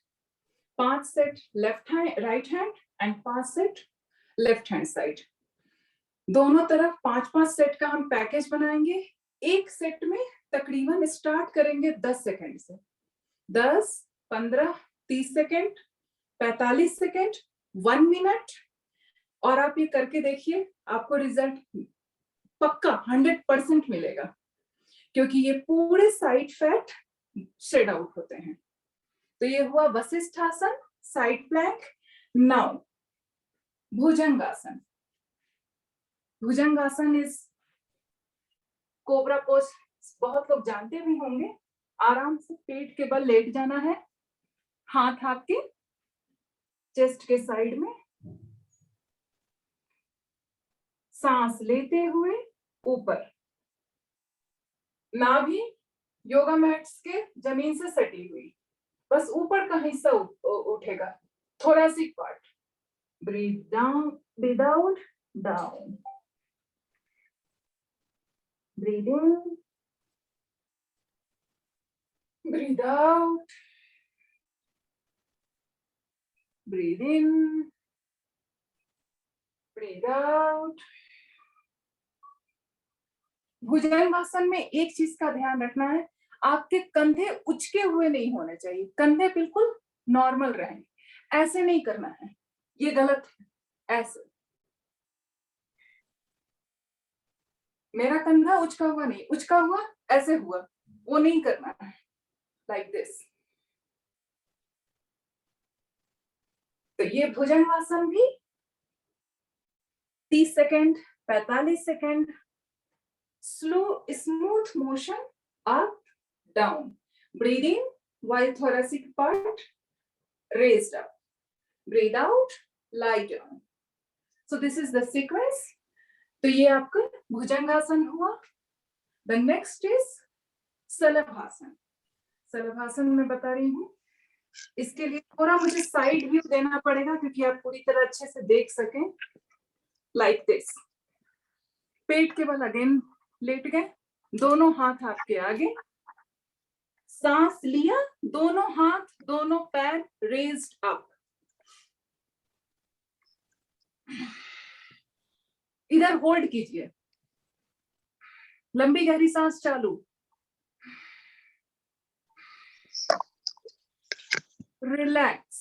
5 set left hand right hand and 5 set left hand side. दोनों तरफ 5-5 सेट का हम पैकेज बनाएंगे। एक सेट में तकरीबन स्टार्ट करेंगे 10 सेकंड से। 10, 15, 30 सेकंड, 45 सेकंड, 1 मिनट। और आप ये करके देखिए, आपको रिजल्ट पक्का 100% मिलेगा, क्योंकि ये पूरे साइड फैट शेड आउट होते हैं। तो ये हुआ Vashishthasan, side plank. Now Bhujangasan. Bhujangasan is cobra pose, बहुत लोग जानते भी होंगे। आराम से पेट के बल लेट जाना है, हाथ आपके चेस्ट के साइड में, सांस लेते हुए ऊपर। नाभि योगा मैट्स के जमीन से सटी हुई, बस ऊपर का हिस्सा उठेगा, thoracic part. Breathe down, breathe out, down. Breathe in, breathe out, breathe in, breathe out. Bhujangasan में एक चीज का ध्यान रखना है, आपके कंधे उचके हुए नहीं होने चाहिए, कंधे बिल्कुल नॉर्मल रहें। ऐसे नहीं करना है, ये गलत है। ऐसे मेरा कंधा उचका हुआ नहीं, उचका हुआ ऐसे हुआ, वो नहीं करना है। Like this. तो ये भुजंगासन भी 30 second, 45 second, slow smooth motion, up down. Breathe in while thoracic part raised up. Breathe out, lie down. So this is the sequence. तो ये आपका भुजंगासन हुआ। The next is सलभासन। सलभासन मैं बता रही हूँ, इसके लिए थोड़ा मुझे साइड व्यू देना पड़ेगा, क्योंकि आप पूरी तरह अच्छे से देख सकें। Like this. पेट के बल अगेन लेट गए, दोनों हाथ आपके आगे, सांस लिया, दोनों हाथ दोनों पैर रेज्ड अप। इधर होल्ड कीजिए, लंबी गहरी सांस चालू। रिलैक्स।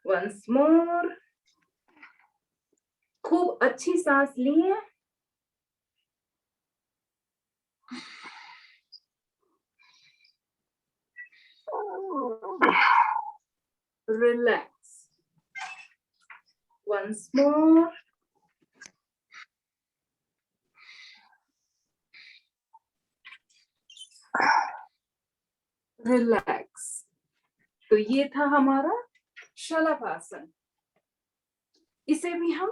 Once more. खूब अच्छी सांस लिए, रिलैक्स। वंस मोर। रिलैक्स। तो ये था हमारा शलभासन। इसे भी हम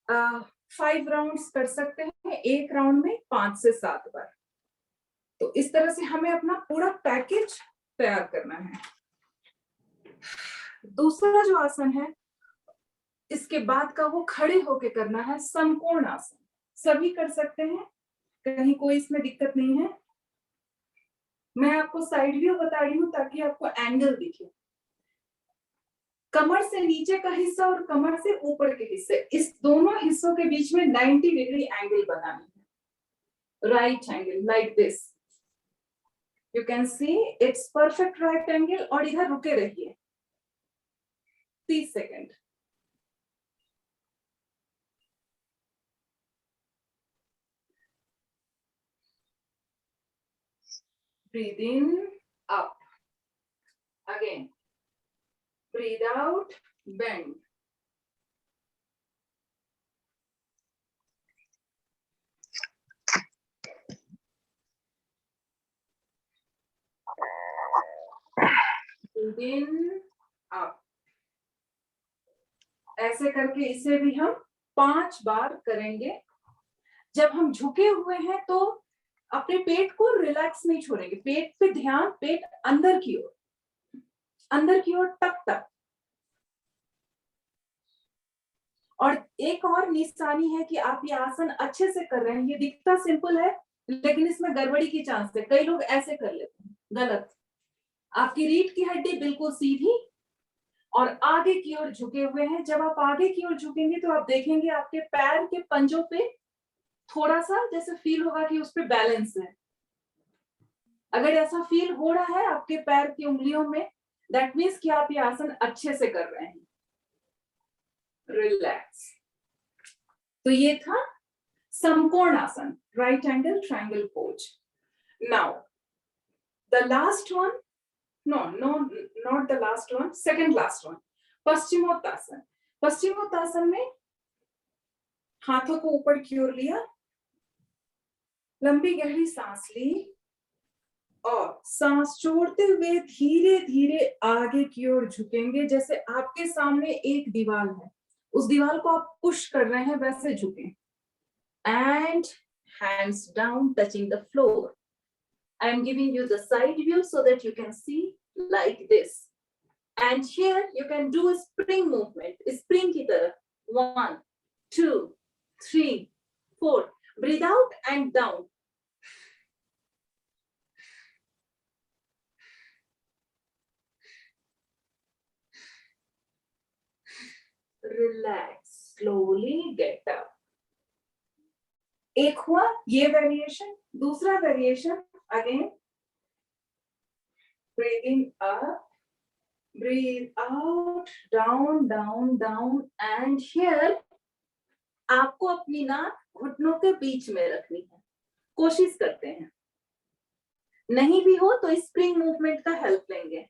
5 राउंड्स कर सकते हैं, एक राउंड में 5 से 7 बार। तो इस तरह से हमें अपना पूरा पैकेज तैयार करना है। दूसरा जो आसन है, इसके बाद का वो खड़े होके करना है, समकोण आसन। सभी कर सकते हैं, कहीं कोई इसमें दिक्कत नहीं है। मैं आपको साइड व्यू बता रही हूँ ताकि आपको एंगल दिखे। कमर से नीचे का हिस्सा और कमर से ऊपर के हिस्से, इस दोनों हिस्सों के बीच में 90 डिग्री एंगल बनानी है। Right angle like this, you can see it's perfect right angle. और इधर रुके रहिए 30 second. breathe in, up. Again, breathe out, bend. Breathe in, up. ऐसे करके इसे भी हम 5 बार करेंगे। जब हम झुके हुए हैं तो अपने पेट को रिलैक्स नहीं छोड़ेंगे, पेट पे ध्यान, पेट अंदर की ओर टक टक। और एक और निशानी है कि आप ये आसन अच्छे से कर रहे हैं। ये दिखता सिंपल है लेकिन इसमें गड़बड़ी की चांस है। कई लोग ऐसे कर लेते हैं, गलत। आपकी रीढ़ की हड्डी बिल्कुल सीधी और आगे की ओर झुके हुए हैं। जब आप आगे की ओर झुकेंगे तो आप देखेंगे आपके पैर के पंजों पे थोड़ा सा जैसे फील होगा कि उस पे बैलेंस है। अगर ऐसा फील हो रहा है आपके पैर की उंगलियों में, दैट मीन्स कि आप ये आसन अच्छे से कर रहे हैं। रिलैक्स। तो ये था समकोण आसन, right angle triangle pose. Now the last one, no, not the last one, second last one, paschimottanasana. Paschimottanasana में हाथों को ऊपर की ओर लिया, लंबी गहरी सांस ली और सांस छोड़ते हुए धीरे धीरे आगे की ओर झुकेंगे। जैसे आपके सामने एक दीवार है, उस दीवार को आप पुश कर रहे हैं, वैसे झुकें। And hands down touching the floor. I am giving you the side view so that you can see like this. And here you can do a spring movement. Spring की तरह 1, 2, 3, 4. Breathe out and down. Relax. Slowly get up. एक हुआ ये variation. दूसरा variation again, breathing up, breathe out, down, down, down, and here आपको अपनी नाक घुटनों के बीच में रखनी है। कोशिश करते हैं, नहीं भी हो तो स्प्रिंग मूवमेंट का हेल्प लेंगे।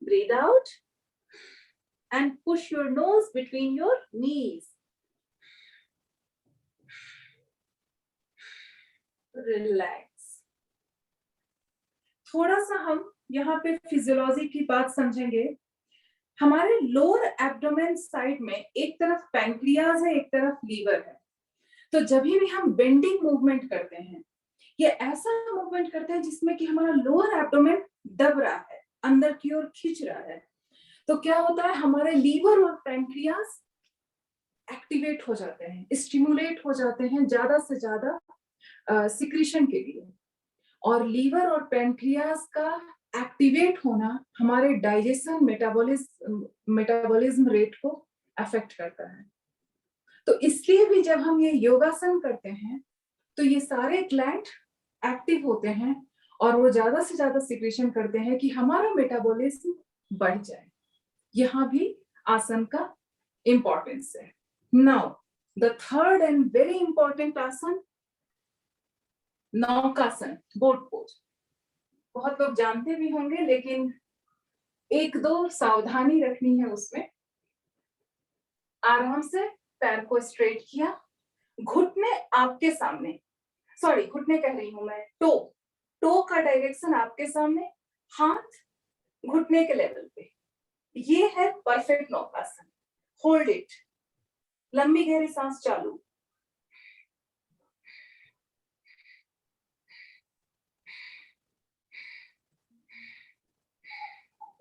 Breathe out and push your nose between your knees. Relax. थोड़ा सा हम यहाँ पे फिजियोलॉजी की बात समझेंगे। हमारे लोअर एब्डोमेन साइड में एक तरफ पैंक्रियाज है, एक तरफ लीवर है। तो जब भी हम बेंडिंग मूवमेंट करते हैं, ये ऐसा मूवमेंट करते हैं जिसमें कि हमारा लोअर एब्डोमेन दब रहा है, अंदर की ओर खींच रहा है। तो क्या होता है, हमारे लीवर और पैंक्रियाज एक्टिवेट हो जाते हैं, स्टिमुलेट हो जाते हैं ज्यादा से ज्यादा सिक्रीशन के लिए। और लीवर और पैंक्रियाज का एक्टिवेट होना हमारे डाइजेशन, मेटाबॉलिज्म रेट को अफेक्ट करता है। तो इसलिए भी जब हम ये योगासन करते हैं तो ये सारे ग्लैंड एक्टिव होते हैं और वो ज्यादा से ज्यादा सिक्रीशन करते हैं कि हमारा मेटाबॉलिज्म बढ़ जाए। यहाँ भी आसन का इंपॉर्टेंस है। Now the third and very important आसन, नौकासन, बोट पोज। बहुत लोग जानते भी होंगे लेकिन एक दो सावधानी रखनी है उसमें। आराम से पैर को स्ट्रेट किया, घुटने आपके सामने, सॉरी घुटने कह रही हूं मैं, टो का डायरेक्शन आपके सामने, हाथ घुटने के लेवल पे। ये है परफेक्ट नौकासन। होल्ड इट, लंबी गहरी सांस चालू।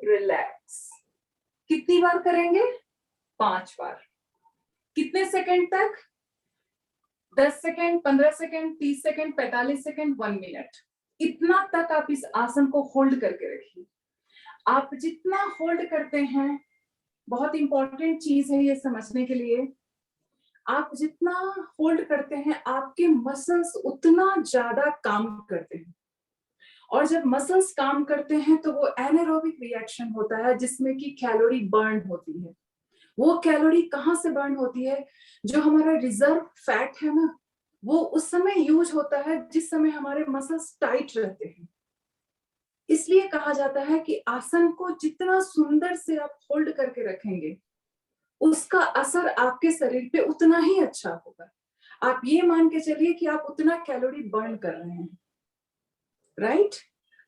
रिलैक्स। कितनी बार करेंगे? 5 बार। कितने सेकंड तक? 10 second, 15 second, 30 second, 45 second, 1 minute. इतना तक आप इस आसन को होल्ड करके रखिए। आप जितना होल्ड करते हैं, बहुत इंपॉर्टेंट चीज है ये समझने के लिए, आप जितना होल्ड करते हैं आपके मसल्स उतना ज्यादा काम करते हैं। और जब मसल्स काम करते हैं तो वो एनारोबिक रिएक्शन होता है जिसमें कि कैलोरी बर्न होती है। वो कैलोरी कहाँ से बर्न होती है? जो हमारा रिजर्व फैट है ना, वो उस समय यूज होता है जिस समय हमारे मसल्स टाइट रहते हैं। इसलिए कहा जाता है कि आसन को जितना सुंदर से आप होल्ड करके रखेंगे, उसका असर आपके शरीर पे उतना ही अच्छा होगा। आप ये मान के चलिए कि आप उतना कैलोरी बर्न कर रहे हैं, राइट?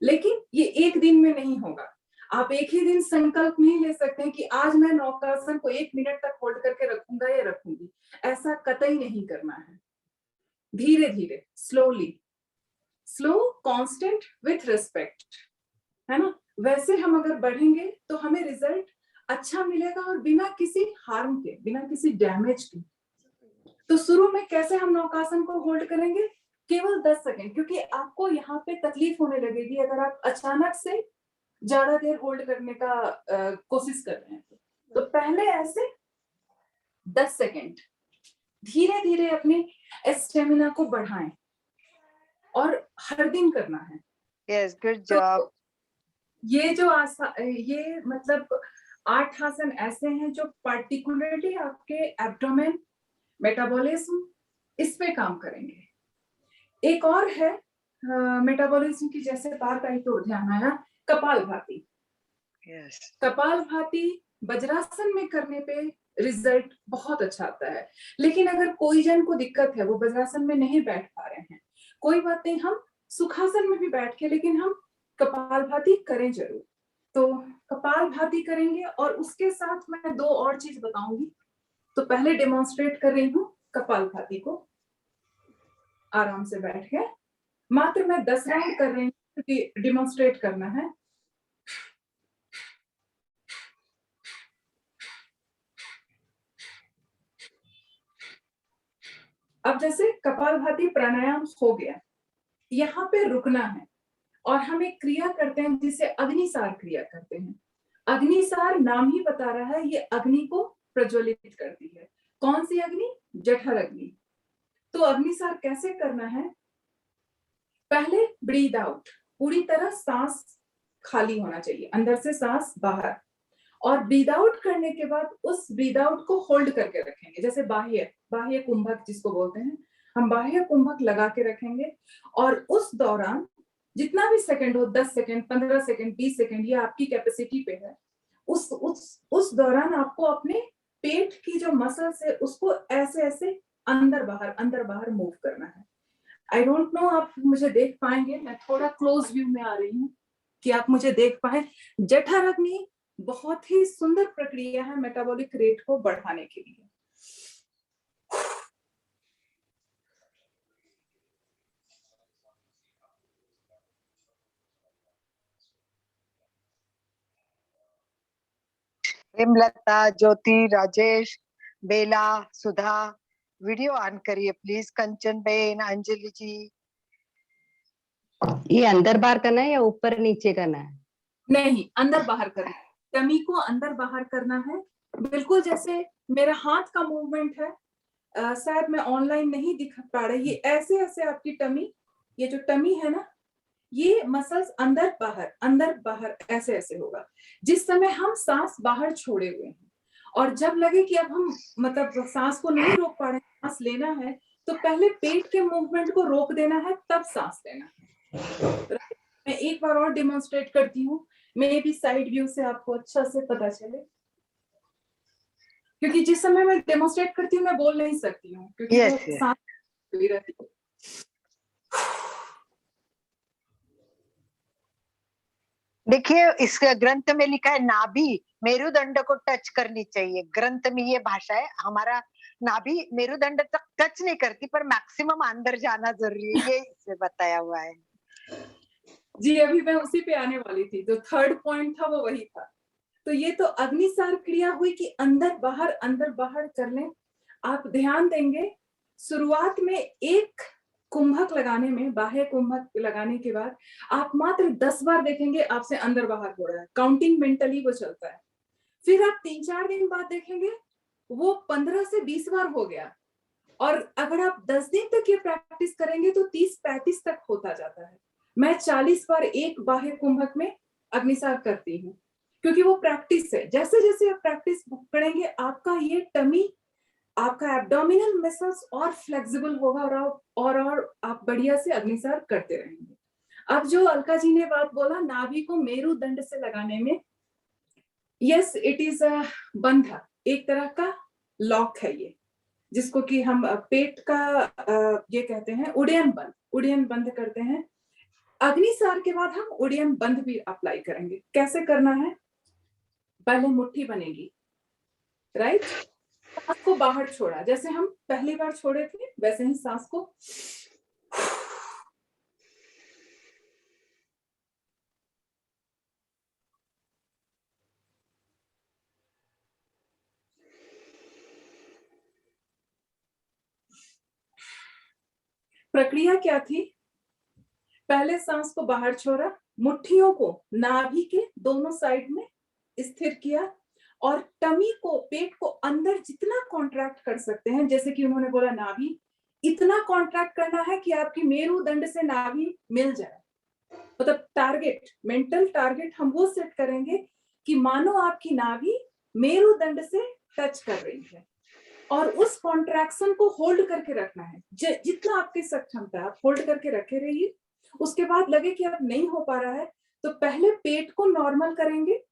लेकिन ये एक दिन में नहीं होगा। आप एक ही दिन संकल्प नहीं ले सकते हैं कि आज मैं नौकासन को 1 मिनट तक होल्ड करके रखूंगा या रखूंगी। ऐसा कतई नहीं करना है। धीरे धीरे, slowly, slow, constant, with respect, है ना? वैसे हम अगर बढ़ेंगे तो हमें रिजल्ट अच्छा मिलेगा और बिना किसी हार्म के, बिना किसी डैमेज के। तो शुरू में कैसे हम नौकासन को होल्ड करेंगे? केवल 10 सेकेंड, क्योंकि आपको यहाँ पे तकलीफ होने लगेगी अगर आप अचानक से ज्यादा देर होल्ड करने का कोशिश कर रहे हैं। तो पहले ऐसे 10 सेकेंड धीरे धीरे अपने स्टेमिना को बढ़ाएं और हर दिन करना है। Yes, good job. ये जो ये मतलब 8 आसन ऐसे हैं जो पर्टिकुलरली आपके एब्डोमेन, मेटाबॉलिज्म, इस पे काम करेंगे। एक और है मेटाबॉलिज्म की जैसे बात आई तो ध्यान आया, कपालभाति। Yes. कपालभाति वज्रासन में करने पे रिजल्ट बहुत अच्छा आता है। लेकिन अगर कोई जन को दिक्कत है, वो वज्रासन में नहीं बैठ पा रहे हैं, कोई बात नहीं, हम सुखासन में भी बैठ के, लेकिन हम कपालभाति करें जरूर। तो कपालभाति करेंगे और उसके साथ मैं 2 और चीज बताऊंगी। तो पहले डेमोन्स्ट्रेट कर रही हूँ कपालभाति को, आराम से बैठ के। मात्र मैं 10 राउंड कर रही हूँ क्योंकि डेमोन्स्ट्रेट करना है। अब जैसे कपालभाति प्राणायाम हो गया, यहाँ पे रुकना है और हम एक क्रिया करते हैं जिसे अग्निसार क्रिया करते हैं। अग्निसार नाम ही बता रहा है, ये अग्नि को प्रज्वलित करती है। कौन सी अग्नि? जठर अग्नि। तो अग्निसार कैसे करना है? पहले ब्रीद आउट, पूरी तरह सांस खाली होना चाहिए, अंदर से सांस बाहर, और ब्रीद आउट करने के बाद उस ब्रीद आउट को होल्ड करके रखेंगे। जैसे बाह्य कुंभक जिसको बोलते हैं, हम बाह्य कुंभक लगा के रखेंगे और उस दौरान जितना भी सेकंड हो, 10 सेकंड, 15 सेकंड, 20 सेकंड, ये आपकी कैपेसिटी पे है, उस दौरान आपको अपने पेट की जो मसल्स है उसको ऐसे ऐसे अंदर बाहर मूव करना है। आई डोंट नो आप मुझे देख पाएंगे, मैं थोड़ा क्लोज व्यू में आ रही हूँ कि आप मुझे देख पाए। जठर अग्नि बहुत ही सुंदर प्रक्रिया है मेटाबॉलिक रेट को बढ़ाने के लिए। हेमलता, ज्योति, राजेश, बेला, सुधा, वीडियो ऑन करिए प्लीज। कंचन बेन, अंजलि जी। ये अंदर बाहर करना है या ऊपर नीचे करना है? नहीं, अंदर बाहर करना है। टमी को अंदर बाहर करना है, बिल्कुल जैसे मेरा हाथ का मूवमेंट है। शायद मैं ऑनलाइन नहीं दिख पा रही, ये ऐसे ऐसे आपकी टमी, ये जो टमी है ना, ये मसल्स अंदर बाहर ऐसे ऐसे होगा जिस समय हम सांस बाहर छोड़े हुए हैं। और जब लगे कि अब हम मतलब सांस को नहीं रोक पा रहे, सांस लेना है, तो पहले पेट के मूवमेंट को रोक देना है, तब सांस लेना है। मैं एक बार और डेमोन्स्ट्रेट करती हूँ, मे भी साइड व्यू से आपको अच्छा से पता चले, क्योंकि जिस समय मैं डेमोन्स्ट्रेट करती हूँ मैं बोल नहीं सकती हूँ क्योंकि Yes, वो yes. सांस रहती है। देखिए इस ग्रंथ में लिखा है नाभि मेरुदंड को टच करनी चाहिए। ग्रंथ में ये भाषा है। हमारा नाभि मेरुदंड तक टच नहीं करती, पर मैक्सिमम अंदर जाना जरूरी है, ये इसमें बताया हुआ है। जी, अभी मैं उसी पे आने वाली थी, जो 3rd पॉइंट था वो वही था। तो ये तो अग्निसार क्रिया हुई कि अंदर बाहर कर लें। आप ध्यान देंगे शुरुआत में एक कुंभक लगाने में, बाह्य कुंभक लगाने के बाद आप मात्र 10 बार देखेंगे आपसे अंदर बाहर हो रहा है, काउंटिंग मेंटली वो चलता है। फिर आप 3-4 दिन बाद देखेंगे वो 15 से 20 बार हो गया, और अगर आप 10 दिन तक ये प्रैक्टिस करेंगे तो 30-35 तक होता जाता है। मैं 40 बार एक बाह्य कुंभक में अग्निसार करती हूँ, क्योंकि वो प्रैक्टिस है। जैसे जैसे आप प्रैक्टिस करेंगे आपका ये टमी आपका एब्डोमिनल मसल्स और फ्लेक्सिबल होगा और आप बढ़िया से अग्निसार करते रहेंगे। अब जो अलका जी ने बात बोला नाभि को मेरुदंड से लगाने में, यस इट इज अ बंध, एक तरह का लॉक है ये, जिसको कि हम पेट का ये कहते हैं उड्डयन बंद करते हैं। अग्निसार के बाद हम उड्डयन बंद भी अप्लाई करेंगे। कैसे करना है? पहले मुट्ठी बनेगी, राइट, सांस को बाहर छोड़ा, जैसे हम पहली बार छोड़े थे वैसे ही सांस को प्रक्रिया क्या थी? पहले सांस को बाहर छोड़ा, मुट्ठियों को नाभि के दोनों साइड में स्थिर किया और टमी को, पेट को अंदर जितना कॉन्ट्रैक्ट कर सकते हैं, जैसे कि उन्होंने बोला नाभि इतना कॉन्ट्रैक्ट करना है कि आपकी मेरुदंड से नाभि मिल जाए। मतलब टारगेट, मेंटल टारगेट हम वो सेट करेंगे कि मानो आपकी नाभि मेरुदंड से टच कर रही है और उस कॉन्ट्रैक्शन को होल्ड करके रखना है। जितना आपकी सक्षमता है आप होल्ड करके रखे रहिए। उसके बाद लगे कि अब नहीं हो पा रहा है तो पहले पेट को नॉर्मल करेंगे,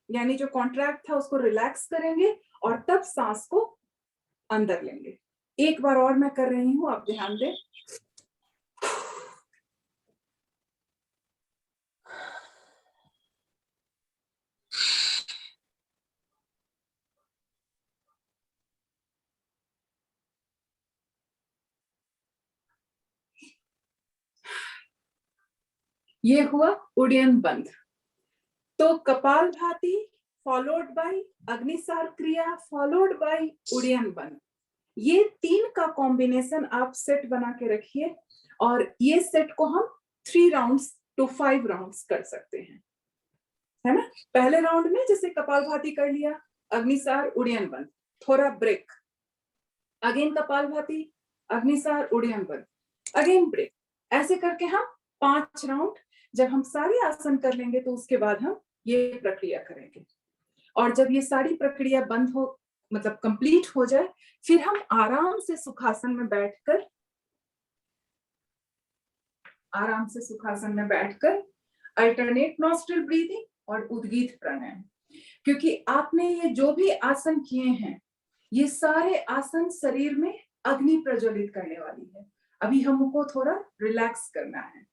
यानी जो कॉन्ट्रैक्ट था उसको रिलैक्स करेंगे और तब सांस को अंदर लेंगे। एक बार और मैं कर रही हूं, आप ध्यान दें। ये हुआ उड्डयन बंद। तो कपालभाति फॉलोड बाय अग्निसार क्रिया फॉलोड बाय उड्डयन बंद, ये 3 का कॉम्बिनेशन आप सेट बना के रखिए और ये सेट को हम 3 राउंड्स to 5 राउंड्स कर सकते हैं, है ना। पहले राउंड में जैसे कपालभाति कर लिया, अग्निसार उड्डयन बंद, थोड़ा ब्रेक, अगेन कपालभाति अग्निसार उड्डयन बंद, अगेन ब्रेक, ऐसे करके हम 5 राउंड जब हम सारे आसन कर लेंगे तो उसके बाद हम ये प्रक्रिया करेंगे। और जब ये सारी प्रक्रिया बंद हो, मतलब कंप्लीट हो जाए, फिर हम आराम से सुखासन में बैठकर अल्टरनेट नॉस्ट्रल ब्रीदिंग और उद्गीत प्राणायाम। क्योंकि आपने ये जो भी आसन किए हैं, ये सारे आसन शरीर में अग्नि प्रज्वलित करने वाली है। अभी हमको थोड़ा रिलैक्स करना है,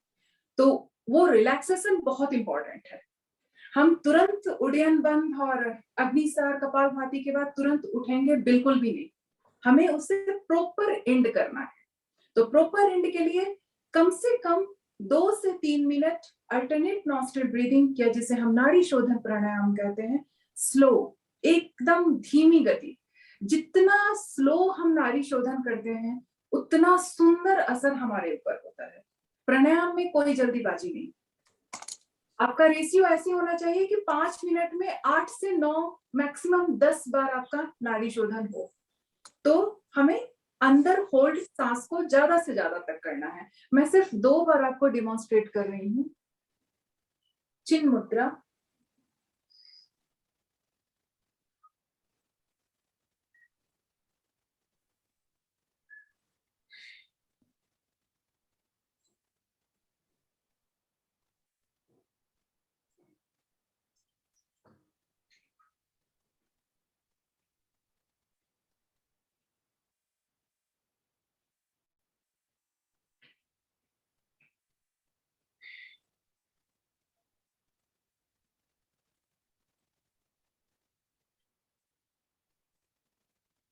तो वो रिलैक्सेशन बहुत इंपॉर्टेंट है। हम तुरंत उड्डयन बंद और अग्निसार कपालभाति के बाद तुरंत उठेंगे बिल्कुल भी नहीं, हमें उसे प्रॉपर एंड करना है। तो प्रॉपर एंड के लिए कम से कम 2 से 3 मिनट अल्टरनेट नॉस्ट्रल ब्रीदिंग, या जिसे हम नाड़ी शोधन प्राणायाम कहते हैं, स्लो, एकदम धीमी गति। जितना स्लो हम नाड़ी शोधन करते हैं उतना सुंदर असर हमारे ऊपर होता है। प्राणायाम में कोई जल्दीबाजी नहीं, आपका रेशियो ऐसे होना चाहिए कि 5 मिनट में 8 से 9 मैक्सिमम 10 बार आपका नाड़ी शोधन हो। तो हमें अंदर होल्ड सांस को ज्यादा से ज्यादा तक करना है। मैं सिर्फ 2 बार आपको डिमॉन्स्ट्रेट कर रही हूँ। चिन्ह मुद्रा,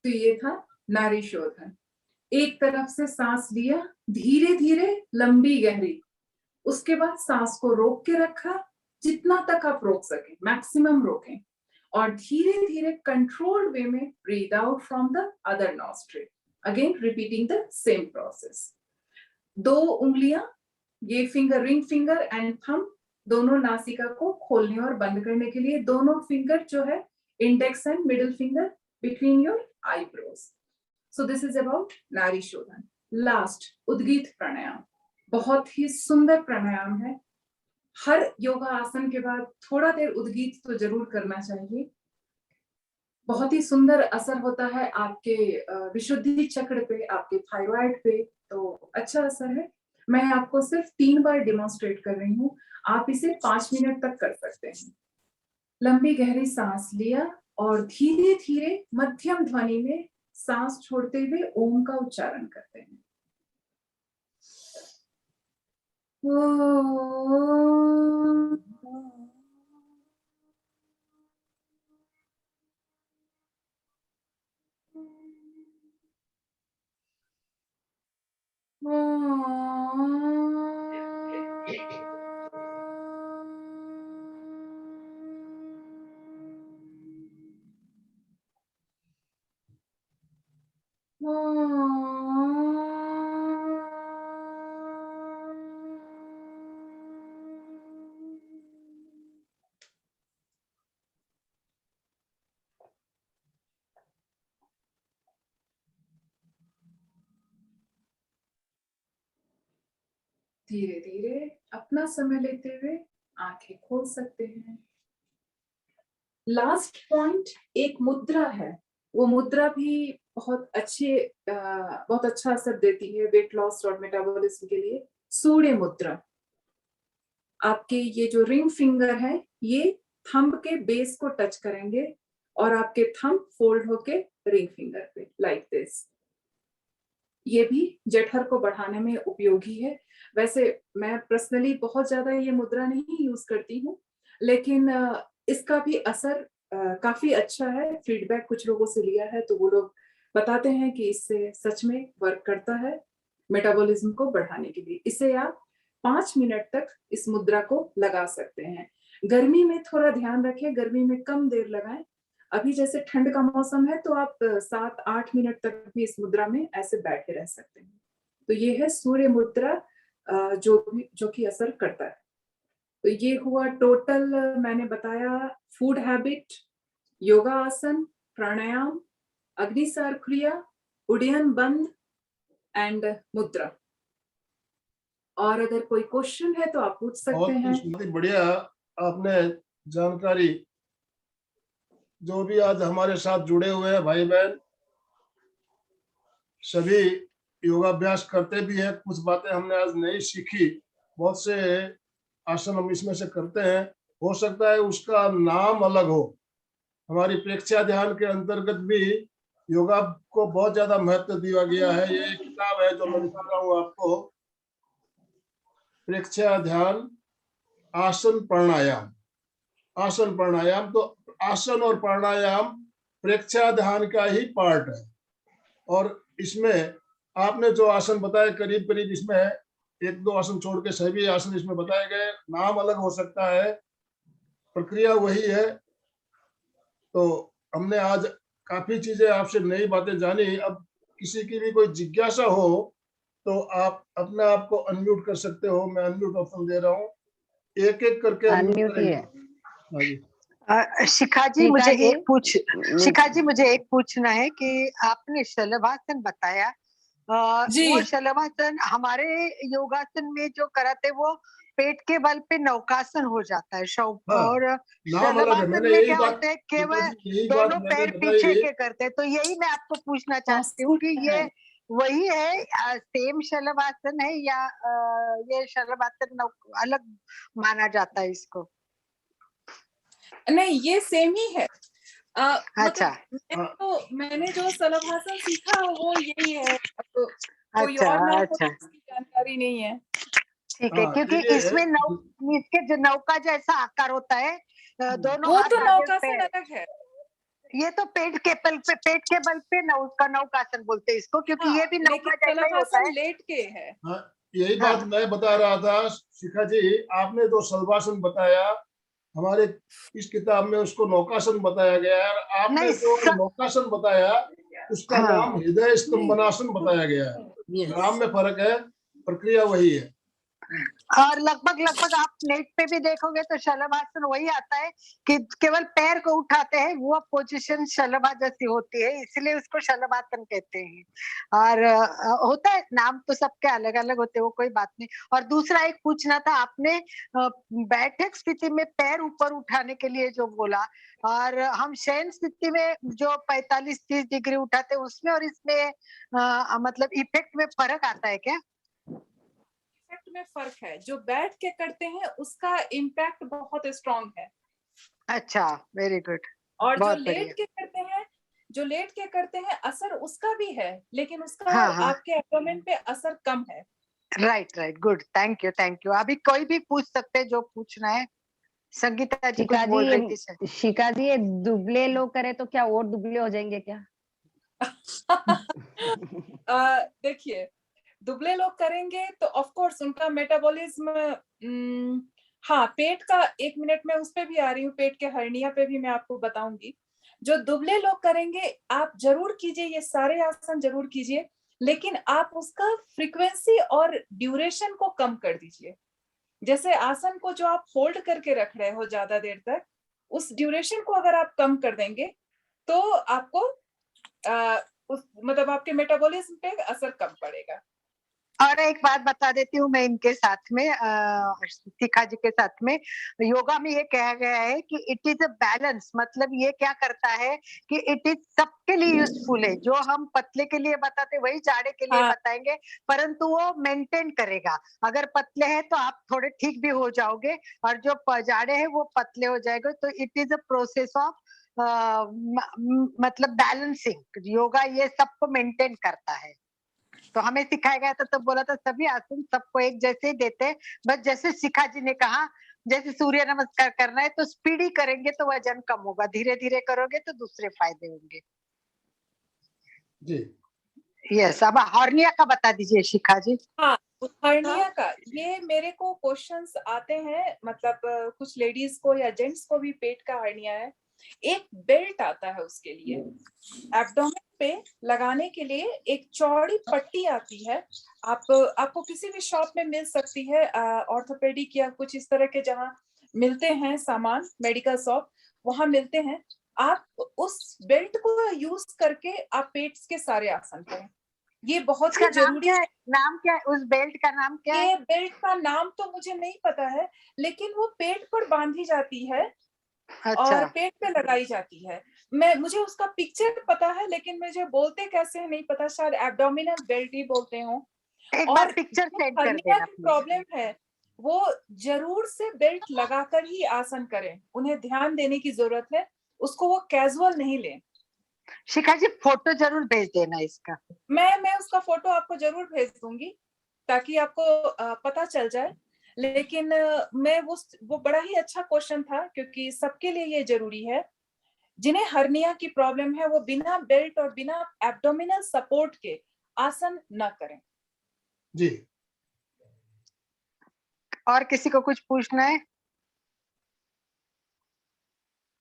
तो ये था नाड़ी शोधन। एक तरफ से सांस लिया, धीरे धीरे लंबी गहरी, उसके बाद सांस को रोक के रखा, जितना तक आप रोक सके मैक्सिमम रोकें, और धीरे धीरे कंट्रोल्ड वे में breathe out from the other nostril, again repeating the same process. 2 उंगलियां, ये finger, ring finger and thumb, दोनों नासिका को खोलने और बंद करने के लिए, दोनों फिंगर जो है index and middle finger between your eyebrows. So this is about नाड़ी शोधन। लास्ट उद्गीत प्राणायाम, बहुत ही सुंदर प्राणायाम है। हर योगा आसन के बाद थोड़ा देर उद्गीत तो जरूर करना चाहिए। बहुत ही सुंदर असर होता है आपके विशुद्धि चक्र पे, आपके थायराइड पे, तो अच्छा असर है। मैं आपको सिर्फ 3 बार डेमोन्स्ट्रेट कर रही हूँ, आप इसे 5 मिनट तक कर सकते हैं। लंबी गहरी सांस लिया और धीरे धीरे मध्यम ध्वनि में सांस छोड़ते हुए ओम का उच्चारण करते हैं। धीरे धीरे अपना समय लेते हुए आंखें खोल सकते हैं। लास्ट पॉइंट एक मुद्रा है, वो मुद्रा भी बहुत अच्छा असर देती है वेट लॉस और मेटाबॉलिज्म के लिए। सूर्य मुद्रा, आपके ये जो रिंग फिंगर है ये थंब के बेस को टच करेंगे और आपके थंब फोल्ड होके रिंग फिंगर पे लाइक दिस। ये भी जठर को बढ़ाने में उपयोगी है। वैसे मैं पर्सनली बहुत ज्यादा ये मुद्रा नहीं यूज करती हूँ, लेकिन इसका भी असर काफी अच्छा है। फीडबैक कुछ लोगों से लिया है तो वो लोग बताते हैं कि इससे सच में वर्क करता है मेटाबॉलिज्म को बढ़ाने के लिए। इसे आप 5 मिनट तक इस मुद्रा को लगा सकते हैं। गर्मी में थोड़ा ध्यान रखें, गर्मी में कम देर लगाएं। अभी जैसे ठंड का मौसम है तो आप 7-8 मिनट तक भी इस मुद्रा में ऐसे बैठे रह सकते हैं। तो ये है सूर्य मुद्रा जो कि असर करता है। तो ये हुआ टोटल, मैंने बताया फूड हैबिट, योगा आसन, प्राणायाम, अग्निसार क्रिया, उड्डयन बंद एंड मुद्रा। और अगर कोई क्वेश्चन है तो आप पूछ सकते हैं। बहुत ही बढ़िया आपने जानकारी, जो भी आज हमारे साथ जुड़े हुए हैं भाई बहन सभी योगाभ्यास करते भी हैं। कुछ बातें हमने आज नई सीखी, बहुत से आसन हम इसमें से करते हैं। हो सकता है उसका नाम अलग हो। हमारी प्रेक्षा ध्यान के अंतर्गत भी योगा को बहुत ज्यादा महत्व दिया गया है। ये एक किताब है जो मैं दिखा रहा हूँ आपको, प्रेक्षा ध्यान आसन प्राणायाम। आसन प्राणायाम, तो आसन और प्राणायाम प्रेक्षा ध्यान का ही पार्ट है। और इसमें आपने जो आसन बताए करीब करीब इसमें 1-2 आसन छोड़ के सभी आसन इसमें बताए गए। नाम अलग हो सकता है, प्रक्रिया वही है। तो हमने आज काफी चीजें आपसे नई बातें जानी। अब किसी की भी कोई जिज्ञासा हो तो आप अपने आप को अनम्यूट कर सकते हो। मैं अनम्यूट ऑप्शन दे रहा हूँ, एक एक करके अनम्यूट ही है। हाँ जी। शिखा जी, शिखा जी मुझे एक पूछना है कि आपने शलभासन बताया, वो शलभासन हमारे योगासन में जो कराते वो पेट के बल पे नौकासन हो जाता है। और शलभासन में क्या होता है, केवल दोनों पैर पीछे के करते हैं। तो यही मैं आपको पूछना चाहती हूँ कि ये वही है, सेम शलभासन है या ये शलभासन अलग माना जाता है इसको? नहीं, ये सेम ही है। अच्छा, मैंने जो शलभासन सीखा वो यही है। तो कोई अच्छा, और ना हो अच्छा, इसकी जानकारी नहीं है। ठीक है, क्योंकि इसमें इसके जो नौका जैसा आकार होता है, दोनों वो हाथ तो आगे नौकासन पैर। अलग है। ये तो पेट के बल पे नौकासन बोलते हैं इसको, क्योंकि ये भी नौका जैसा ही होता है। लेट के है। हाँ, यही बात मैं बता रहा था शिखा जी। आपने जो शलभासन बताया, हमारे इस किताब में उसको नौकासन बताया गया है। आपने जो नौकासन बताया उसका नाम हृदय स्तंभनासन बताया गया है। नाम में फर्क है, प्रक्रिया वही है। और लगभग आप नेट पे भी देखोगे तो शलभासन वही आता है कि केवल पैर को उठाते हैं, वो पोजीशन शलभा जैसी होती है, इसलिए उसको शलभासन कहते हैं। और होता है, नाम तो सबके अलग अलग होते हैं, वो कोई बात नहीं। और दूसरा एक पूछना था आपने, बैठक स्थिति में पैर ऊपर उठाने के लिए जो बोला, और हम शयन स्थिति में जो 45-30 डिग्री उठाते हैं उसमें और इसमें मतलब इफेक्ट में फर्क आता है क्या? इफेक्ट में फर्क है, जो बैठ के करते हैं उसका इम्पैक्ट बहुत स्ट्रांग है, अच्छा, वेरी गुड, और जो बहुत लेट बढ़िया। के करते हैं, जो लेट के करते हैं असर उसका भी है, लेकिन उसका हाँ, हाँ। आपके एब्डोमेन पे असर कम है। Right, good, thank you. अभी कोई भी पूछ सकते हैं जो पूछना है। संगीता जी कुछ शिखा जी बोल रही थी शायद। शिखा जी, ये दुबले लोग करे तो क्या और दुबले हो जाएंगे क्या? देखिए, दुबले लोग करेंगे तो ऑफ कोर्स उनका मेटाबॉलिज्म, हाँ, पेट का, 1 मिनट में उस पे भी आ रही हूँ, पेट के हर्निया पे भी मैं आपको बताऊंगी। जो दुबले लोग करेंगे आप जरूर कीजिए, ये सारे आसन जरूर कीजिए, लेकिन आप उसका फ्रीक्वेंसी और ड्यूरेशन को कम कर दीजिए। जैसे आसन को जो आप होल्ड करके रख रहे हो ज्यादा देर तक, उस ड्यूरेशन को अगर आप कम कर देंगे तो आपको मतलब आपके मेटाबॉलिज्म पे असर कम पड़ेगा। और एक बात बता देती हूँ मैं इनके साथ में, शिखा जी के साथ में, योगा में ये कहा गया है कि इट इज अ बैलेंस। मतलब ये क्या करता है कि इट इज सबके लिए यूजफुल है। जो हम पतले के लिए बताते वही जाड़े के लिए हाँ। बताएंगे, परंतु वो मेंटेन करेगा। अगर पतले हैं तो आप थोड़े ठीक भी हो जाओगे, और जो जाड़े हैं वो पतले हो जाएंगे। तो it is a process of मतलब बैलेंसिंग। योगा ये सबको मेंटेन करता है। तो हमें सिखाया गया था, तो बोला था सभी आसन सबको एक जैसे ही देते हैं, बस जैसे शिखा जी ने कहा, जैसे सूर्य नमस्कार करना है तो स्पीडी करेंगे तो वजन कम होगा, धीरे धीरे करोगे तो दूसरे फायदे होंगे। जी, यस, अब हॉर्निया का बता दीजिए शिखा जी। हाँ, हर्निया का, ये मेरे को क्वेश्चंस आते हैं, मतलब कुछ लेडीज को या जेंट्स को भी पेट का हर्निया है। एक बेल्ट आता है उसके लिए, एब्डोमेन पे लगाने के लिए एक चौड़ी पट्टी आती है। आपको किसी भी शॉप में मिल सकती है, ऑर्थोपेडिक या कुछ इस तरह के जहाँ मिलते हैं सामान, मेडिकल शॉप, वहां मिलते हैं। आप उस बेल्ट को यूज करके आप पेट के सारे आसन करें, ये बहुत ही इसका नाम जरूरी क्या है। है? नाम क्या है उस बेल्ट का? नाम क्या है? ये बेल्ट का नाम तो मुझे नहीं पता है, लेकिन वो पेट पर बांधी जाती है अच्छा, और पेट पे लगाई जाती है। मुझे उसका पिक्चर पता है, लेकिन मुझे बोलते कैसे है नहीं पता, शायद एब्डोमिनल बेल्ट ही बोलते हो। एक बार और पिक्चर जो सेंड कर हर्निया देना की प्लीज। प्रॉब्लम है वो जरूर से बेल्ट लगाकर ही आसन करें, उन्हें ध्यान देने की जरूरत है, उसको वो कैजुअल नहीं लें। शिखा जी फोटो जरूर भेज देना इसका। मैं उसका फोटो आपको जरूर भेज दूंगी ताकि आपको पता चल जाए। लेकिन मैं वो बड़ा ही अच्छा क्वेश्चन था, क्योंकि सबके लिए ये जरूरी है। जिन्हें हर्निया की प्रॉब्लम है वो बिना बेल्ट और बिना एब्डोमिनल सपोर्ट के आसन न करें। जी। और किसी को कुछ पूछना है?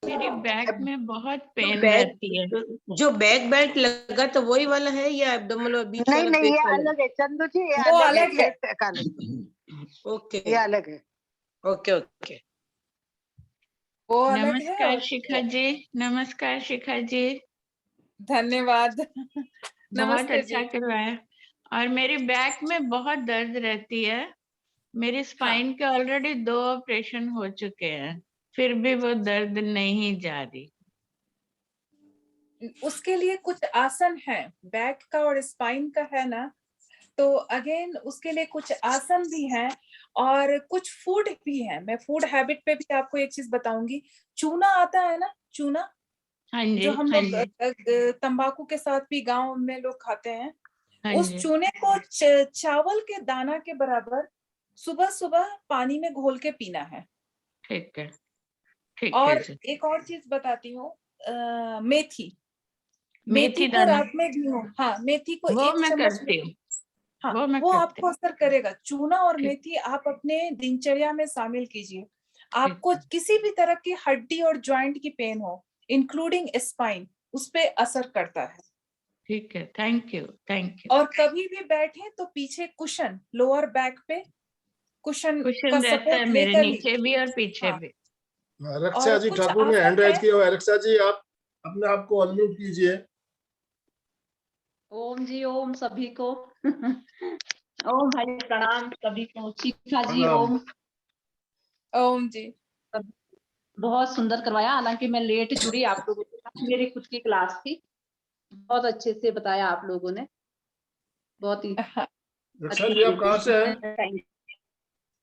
मेरी बैक में बहुत पेन बैक रहती है। जो बैक बेल्ट लगा तो वही वाला है या एब्डोमिनल और बीच वाला नहीं, पेट ये वाला? अलग है चंदू जी, ये वो अलग है, अलग है। ये अलग, ओके ये अलग है। Okay okay. वो अलग है। नमस्कार और शिखा जी, नमस्कार शिखा जी, धन्यवाद। बहुत नमस्ते अच्छा जी। करवाया। और मेरी बैक में बहुत दर्द रहती है। मेरी स्पाइन के ऑलरेडी 2 ऑपरेशन हो चुके हैं, फिर भी वो दर्द नहीं जा रही। उसके लिए कुछ आसन है, बैक का और स्पाइन का है ना, तो अगेन उसके लिए कुछ आसन भी हैं और कुछ फूड भी है। मैं फूड हैबिट पे भी आपको एक चीज बताऊंगी। चूना आता है ना, चूना हाँ जी, जो हम हाँ लोग जी, तंबाकू के साथ भी गांव में लोग खाते हैं, हाँ उस जी। चूने को चावल के दाना के बराबर सुबह सुबह पानी में घोल के पीना है। ठीक है, ठीक है और जी। एक और चीज बताती हूँ, मेथी मेथी को दाना रात में भिगो, हाँ, मेथी को वो 1 मैं चम्मच, करती हूँ, हाँ, वो मैं वो करती आपको हूँ। असर करेगा। चूना और ठीक, मेथी आप अपने दिनचर्या में शामिल कीजिए। ठीक आपको है, किसी भी तरह की हड्डी और जॉइंट की पेन हो, इंक्लूडिंग स्पाइन, उस पे असर करता है। ठीक है। Thank you, thank you. और कभी भी बैठे तो पीछे कुशन लोअर बैक पे कुशन कुशन का रहता है सपोर्ट मेरे लेकर ही। नीचे भी और पीछे हाँ। भी। रक्षा और जी कुछ ठाकुर ने आसन हैंड राइज है। किया हुआ है। रक्षा जी आप अपने आप को अनम्यूट कीजिए। ओम जी ओम सभी को। ओम भाई प्रणाम सभी को। शिखा जी ओम। ओम जी। बहुत सुंदर करवाया, हालांकि मैं लेट जुड़ी आप लोगों के साथ, मेरी खुद की क्लास थी। बहुत अच्छे से बताया आप लोगों ने, बहुत ही रक्षा जी आप कहाँ से हैं?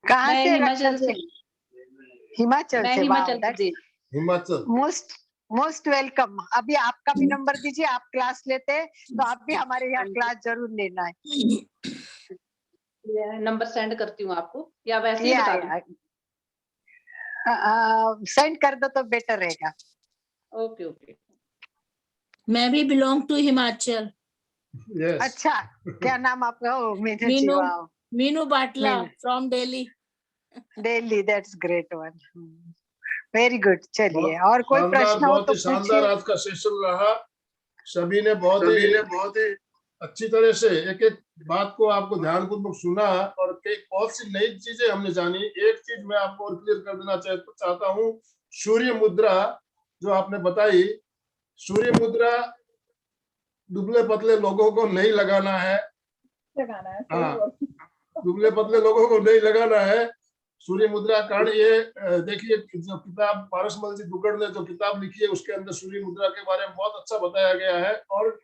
कहाँ मैं से रक्षा हिमाचल जी? से। हिमाचल मैं से। Wow, Himachal that's Pradesh. Himachal. Most most welcome. अभी आपका भी नंबर दीजिए, आप क्लास लेते हैं तो आप भी हमारे यहाँ क्लास जरूर लेना है। नंबर सेंड करती हूँ आपको, या वैसे ही या बता दूं? सेंड कर दो तो बेटर रहेगा। Okay okay. मैं भी बिलोंग टू हिमाचल। यस। अच्छा, क्या नाम आपका? ओ Meenu ji. Meenu wow, Meenu Batla Meenu. From Delhi. Delhi, that's great one. Very good. चलिए, बहुत और कोई शानदार, प्रश्न हो बहुत तो ही शानदार पूछिए। आज का सेशन रहा। सभी ने बहुत ही अच्छी तरह से एक एक बात को आपको ध्यानपूर्वक सुना और कई बहुत सी नई चीजें हमने जानी। एक चीज मैं आपको और क्लियर कर देना चाहता हूँ। सूर्य मुद्रा जो आपने बताई, सूर्य मुद्रा दुबले पतले लोगों को नहीं लगाना है। लगाना है। हाँ, दुबले पतले लोगों को नहीं लगाना है। सूर्य मुद्रा कारण ये देखिए, जो किताब पारसमल जी दुग्गड़ ने जो किताब लिखी है उसके अंदर सूर्य मुद्रा के बारे में बहुत अच्छा बताया गया है। और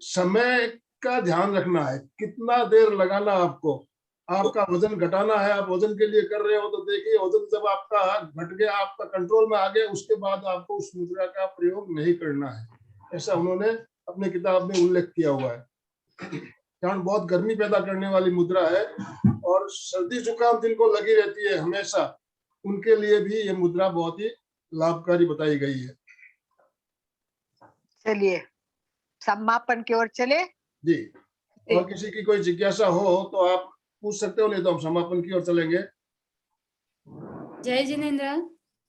समय का ध्यान रखना है, कितना देर लगाना आपको। आपका वजन घटाना है, आप वजन के लिए कर रहे हो तो देखिए वजन जब आपका घट गया, आपका कंट्रोल में आ गया, उसके बाद आपको उस मुद्रा का प्रयोग नहीं करना है। ऐसा उन्होंने अपने किताब में उल्लेख किया हुआ है। कारण बहुत गर्मी पैदा करने वाली मुद्रा है और सर्दी जुकाम जिनको लगी रहती है हमेशा, उनके लिए भी ये मुद्रा बहुत ही लाभकारी बताई गई है। चलिए, समापन की ओर चले। जी, और किसी की कोई जिज्ञासा हो तो आप पूछ सकते हो, नहीं तो हम समापन की ओर चलेंगे। जय जिनेन्द्र।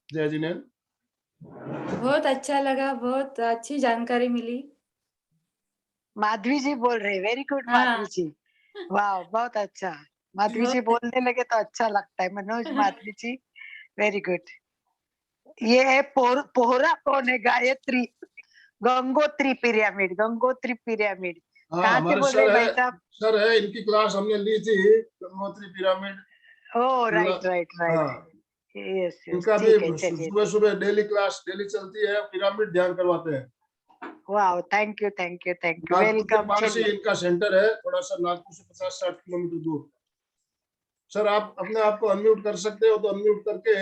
जय जिनेन्द्र। बहुत अच्छा लगा, बहुत अच्छी जानकारी मिली। माधवी जी बोल रहे, वेरी गुड हाँ। माधवी जी। वाह, बहुत अच्छा। माधवी जी बहुत- बोलने लगे तो अच्छा लगता है। मनोज माधवी जी, वेरी गुड। ये है पोहरा कौन है? Gayatri Gangotri pyramid, Gangotri pyramid. हाँ, कहाँ से हमारे बोल रहे सर भाई है, साहब? सर है, इनकी क्लास हमने ली थी, गंगोत्री पिरामिड। ओ राइट राइट राइट। हाँ, यस यस, इनका भी ठीक है। चलिए, सुबह सुबह डेली क्लास डेली चलती है, पिरामिड ध्यान करवाते हैं। वाह, thank you thank you thank you, Nagpur के वेलकम। पास ही चलिए, इनका सेंटर है, थोड़ा सा नागपुर से 50-60 किलोमीटर दूर। सर आप अपने आप को अनम्यूट कर सकते हो तो अनम्यूट करके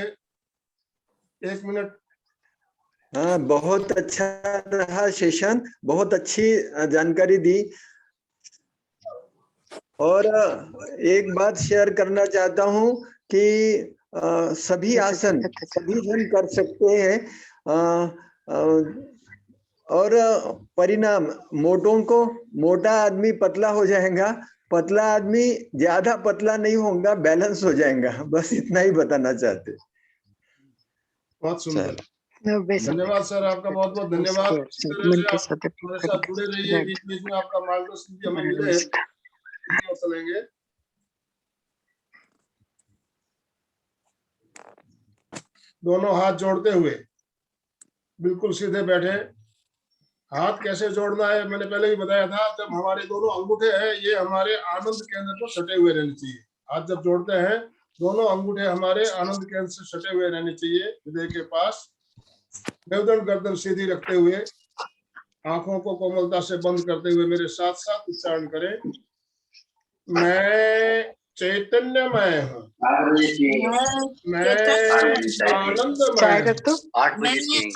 1 मिनट। हाँ, बहुत अच्छा रहा सेशन, बहुत अच्छी जानकारी दी। और एक बात शेयर करना चाहता हूँ कि सभी आसन सभी जन कर सकते हैं। और परिणाम, मोटों को मोटा आदमी पतला हो जाएगा, पतला आदमी ज्यादा पतला नहीं होगा, बैलेंस हो जाएगा। बस इतना ही बताना चाहते। बहुत सुंदर, धन्यवाद धन्यवाद सर, आपका बहुत बहुत धन्यवाद। इस तरह से आप हमारे साथ जुड़े रहिए, बीच बीच में आपका मार्गदर्शन भी हमें मिले। चलेंगे दोनों हाथ जोड़ते हुए, बिल्कुल सीधे बैठे। हाथ कैसे जोड़ना है मैंने पहले ही बताया था। जब हमारे दोनों अंगूठे हैं, ये हमारे आनंद केंद्र को सटे हुए रहने चाहिए। हाथ जब जोड़ते हैं, दोनों अंगूठे हमारे आनंद केंद्र से सटे हुए रहने चाहिए, हृदय के पास। मेरुदंड गर्दन सीधी रखते हुए, आंखों को कोमलता से बंद करते हुए मेरे साथ साथ उच्चारण करें। मैं चैतन्यमय हूँ, मैं आनंदमय हूँ, मैं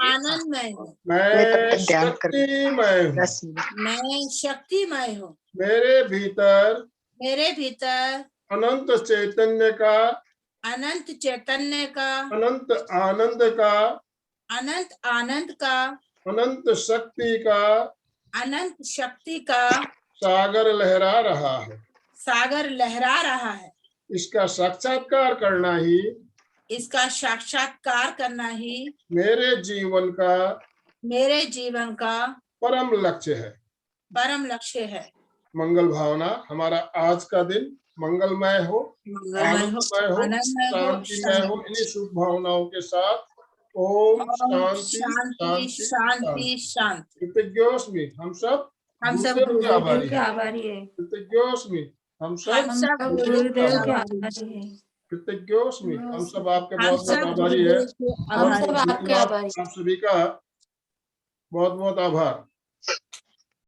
आनंदमय हूँ, मैं शक्तिमय हूँ, मैं शक्तिमय हूँ। मेरे भीतर मेरे भीतर अनंत चैतन्य का, अनंत चैतन्य का, अनंत आनंद का, अनंत आनंद का, अनंत शक्ति का अनंत शक्ति का सागर लहरा रहा है। सागर लहरा रहा है। इसका साक्षात्कार करना ही, इसका साक्षात्कार करना ही मेरे जीवन का परम लक्ष्य है। परम लक्ष्य है। मंगल भावना, हमारा आज का दिन मंगलमय हो, आनंदमय हो, आनंदमय हो, शांतिमय हो। इन्हीं शुभ भावनाओं के साथ ओम शांति शांति शांति शांति शांति। कृतज्ञोस्मि, हम सब हम सब गुरुदेव के गुरुदेव आभारी के हैं। आभारी है। कृतज्ञोस्मि, हम सब हम सब गुरुदेव के आभारी हैं। आभारी है। कृतज्ञोस्मि, हम सब आपके हम बहुत बहुत सब आभारी है। गुरुदेव के हम आभारी सब हैं। आपके आभारी आप सभी का बहुत बहुत आभार।